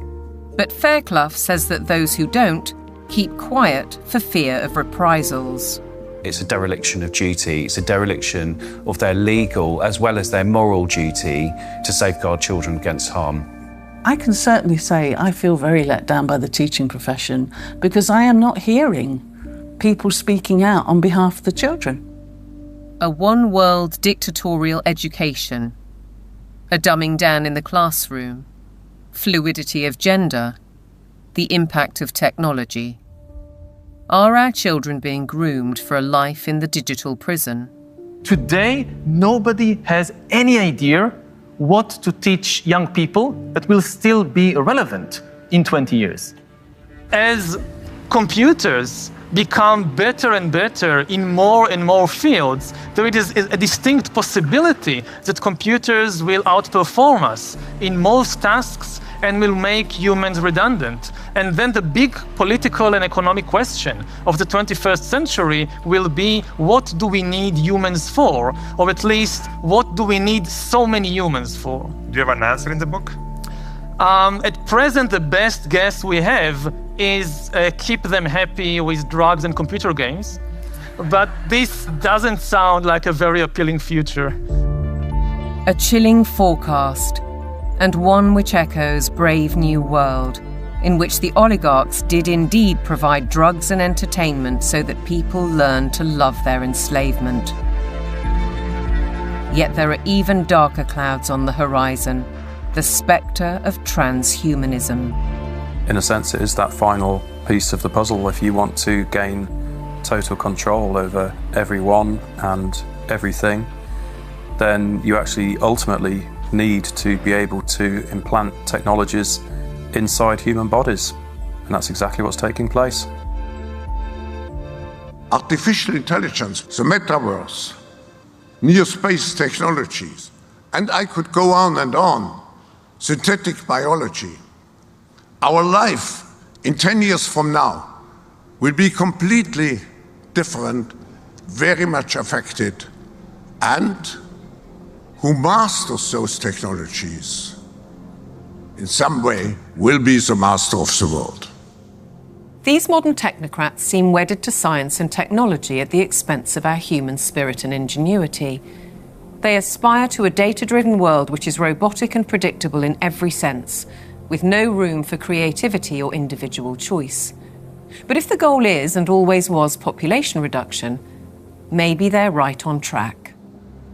But Fairclough says that those who don't keep quiet for fear of reprisals. it's a dereliction of duty. It's a dereliction of their legal as well as their moral duty to safeguard children against harm. I can certainly say I feel very let down by the teaching profession because I am not hearing people speaking out on behalf of the children. A one-world dictatorial education, a dumbing down in the classroom, fluidity of gender, the impact of technology. Are our children being groomed for a life in the digital prison? Today, nobody has any idea what to teach young people that will still be relevant in 20 years. As computers become better and better in more and more fields, there is a distinct possibility that computers will outperform us in most tasks and will make humans redundant. And then the big political and economic question of the 21st century will be, what do we need humans for? Or at least, what do we need so many humans for? Do you have an answer in the book? At present, the best guess we have is keep them happy with drugs and computer games. But this doesn't sound like a very appealing future. A chilling forecast, and one which echoes Brave New World, in which the oligarchs did indeed provide drugs and entertainment so that people learned to love their enslavement. Yet there are even darker clouds on the horizon, the spectre of transhumanism. In a sense, it is that final piece of the puzzle. If you want to gain total control over everyone and everything, then you actually ultimately need to be able to implant technologies inside human bodies. And that's exactly what's taking place. Artificial intelligence, the metaverse, near space technologies, and I could go on and on. Synthetic biology. Our life in 10 years from now will be completely different, very much affected, and who masters those technologies in some way will be the master of the world. These modern technocrats seem wedded to science and technology at the expense of our human spirit and ingenuity. They aspire to a data-driven world which is robotic and predictable in every sense, with no room for creativity or individual choice. But if the goal is, and always was, population reduction, maybe they're right on track.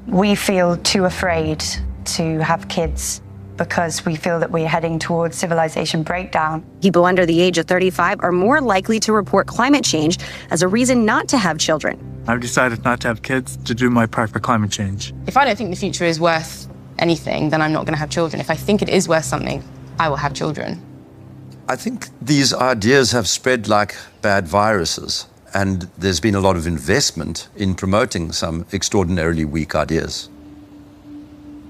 We feel too afraid to have kids because we feel that we're heading towards civilization breakdown. People under the age of 35 are more likely to report climate change as a reason not to have children. I've decided not to have kids to do my part for climate change. If I don't think the future is worth anything, then I'm not going to have children. If I think it is worth something, I will have children. I think these ideas have spread like bad viruses, and there's been a lot of investment in promoting some extraordinarily weak ideas.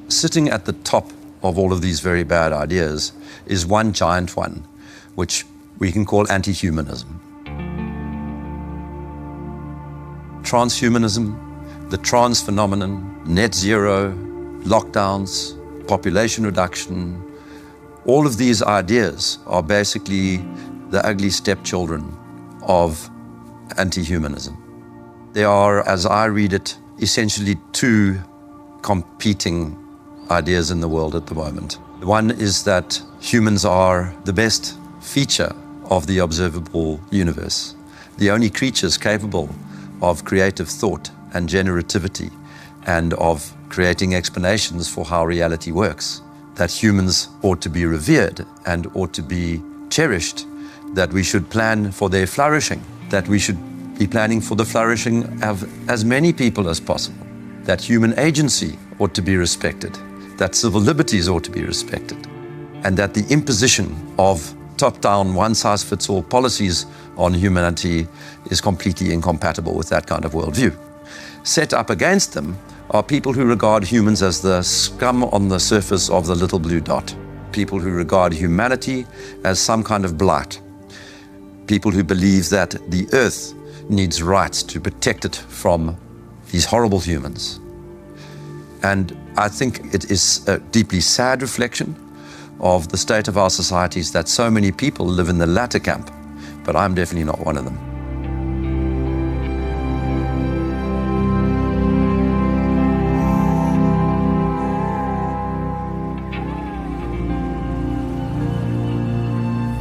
Sitting at the top of all of these very bad ideas is one giant one, which we can call anti-humanism. Transhumanism, the trans phenomenon, net zero, lockdowns, population reduction, all of these ideas are basically the ugly stepchildren of anti-humanism. They are, as I read it, essentially two competing ideas in the world at the moment. One is that humans are the best feature of the observable universe, the only creatures capable of creative thought and generativity and of creating explanations for how reality works, that humans ought to be revered and ought to be cherished, that we should plan for their flourishing, that we should be planning for the flourishing of as many people as possible, that human agency ought to be respected, that civil liberties ought to be respected, and that the imposition of top-down, one-size-fits-all policies on humanity is completely incompatible with that kind of worldview. Set up against them are people who regard humans as the scum on the surface of the little blue dot, people who regard humanity as some kind of blight, people who believe that the earth needs rights to protect it from these horrible humans. And I think it is a deeply sad reflection of the state of our societies that so many people live in the latter camp, but I'm definitely not one of them.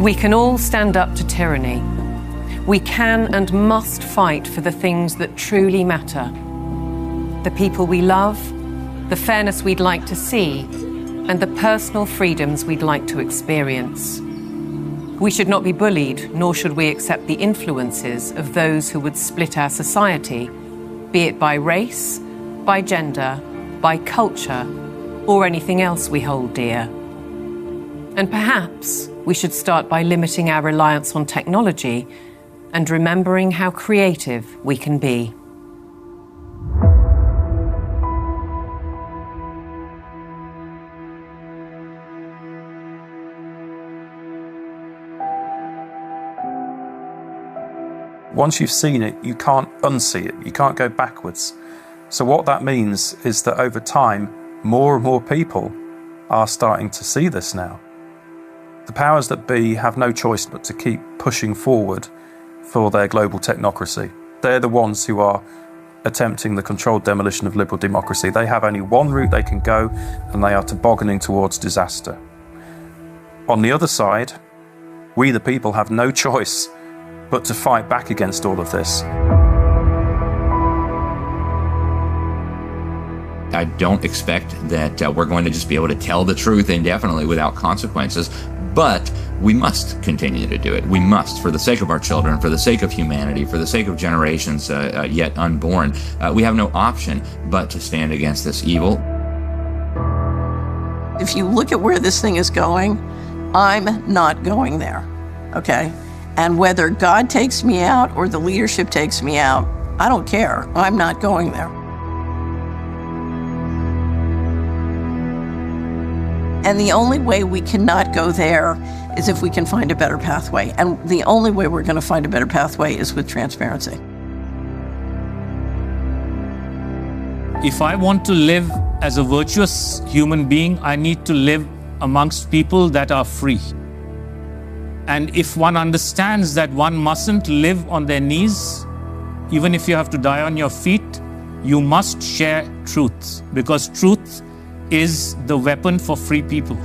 We can all stand up to tyranny. We can and must fight for the things that truly matter. The people we love, the fairness we'd like to see, and the personal freedoms we'd like to experience. We should not be bullied, nor should we accept the influences of those who would split our society, be it by race, by gender, by culture, or anything else we hold dear. And perhaps we should start by limiting our reliance on technology and remembering how creative we can be. Once you've seen it, you can't unsee it. You can't go backwards. So what that means is that over time, more and more people are starting to see this now. The powers that be have no choice but to keep pushing forward for their global technocracy. They're the ones who are attempting the controlled demolition of liberal democracy. They have only one route they can go, and they are tobogganing towards disaster. On the other side, we the people have no choice but to fight back against all of this. I don't expect that we're going to just be able to tell the truth indefinitely without consequences, but we must continue to do it. We must, for the sake of our children, for the sake of humanity, for the sake of generations yet unborn. We have no option but to stand against this evil. If you look at where this thing is going, I'm not going there, okay? And whether God takes me out or the leadership takes me out, I don't care. I'm not going there. And the only way we cannot go there is if we can find a better pathway. And the only way we're going to find a better pathway is with transparency. If I want to live as a virtuous human being, I need to live amongst people that are free. And if one understands that one mustn't live on their knees, even if you have to die on your feet, you must share truth, because truth is the weapon for free people.